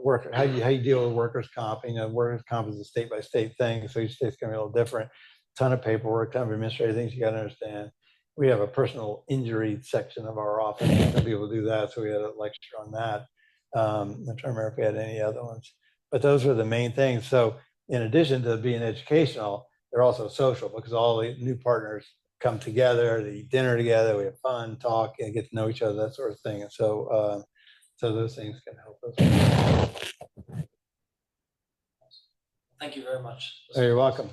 work, how you deal with workers' comp. You know, workers' comp is a state by state thing, so each state's gonna be a little different. Ton of paperwork, ton of administrative things you got to understand. We have a personal injury section of our office. Some people do that, so we had a lecture on that. I'm trying to remember if we had any other ones, but those are the main things. So in addition to being educational, they're also social, because all the new partners come together, they eat dinner together, we have fun, talk, and get to know each other, that sort of thing. And so so those things can help us. Thank you very much. Oh, you're welcome.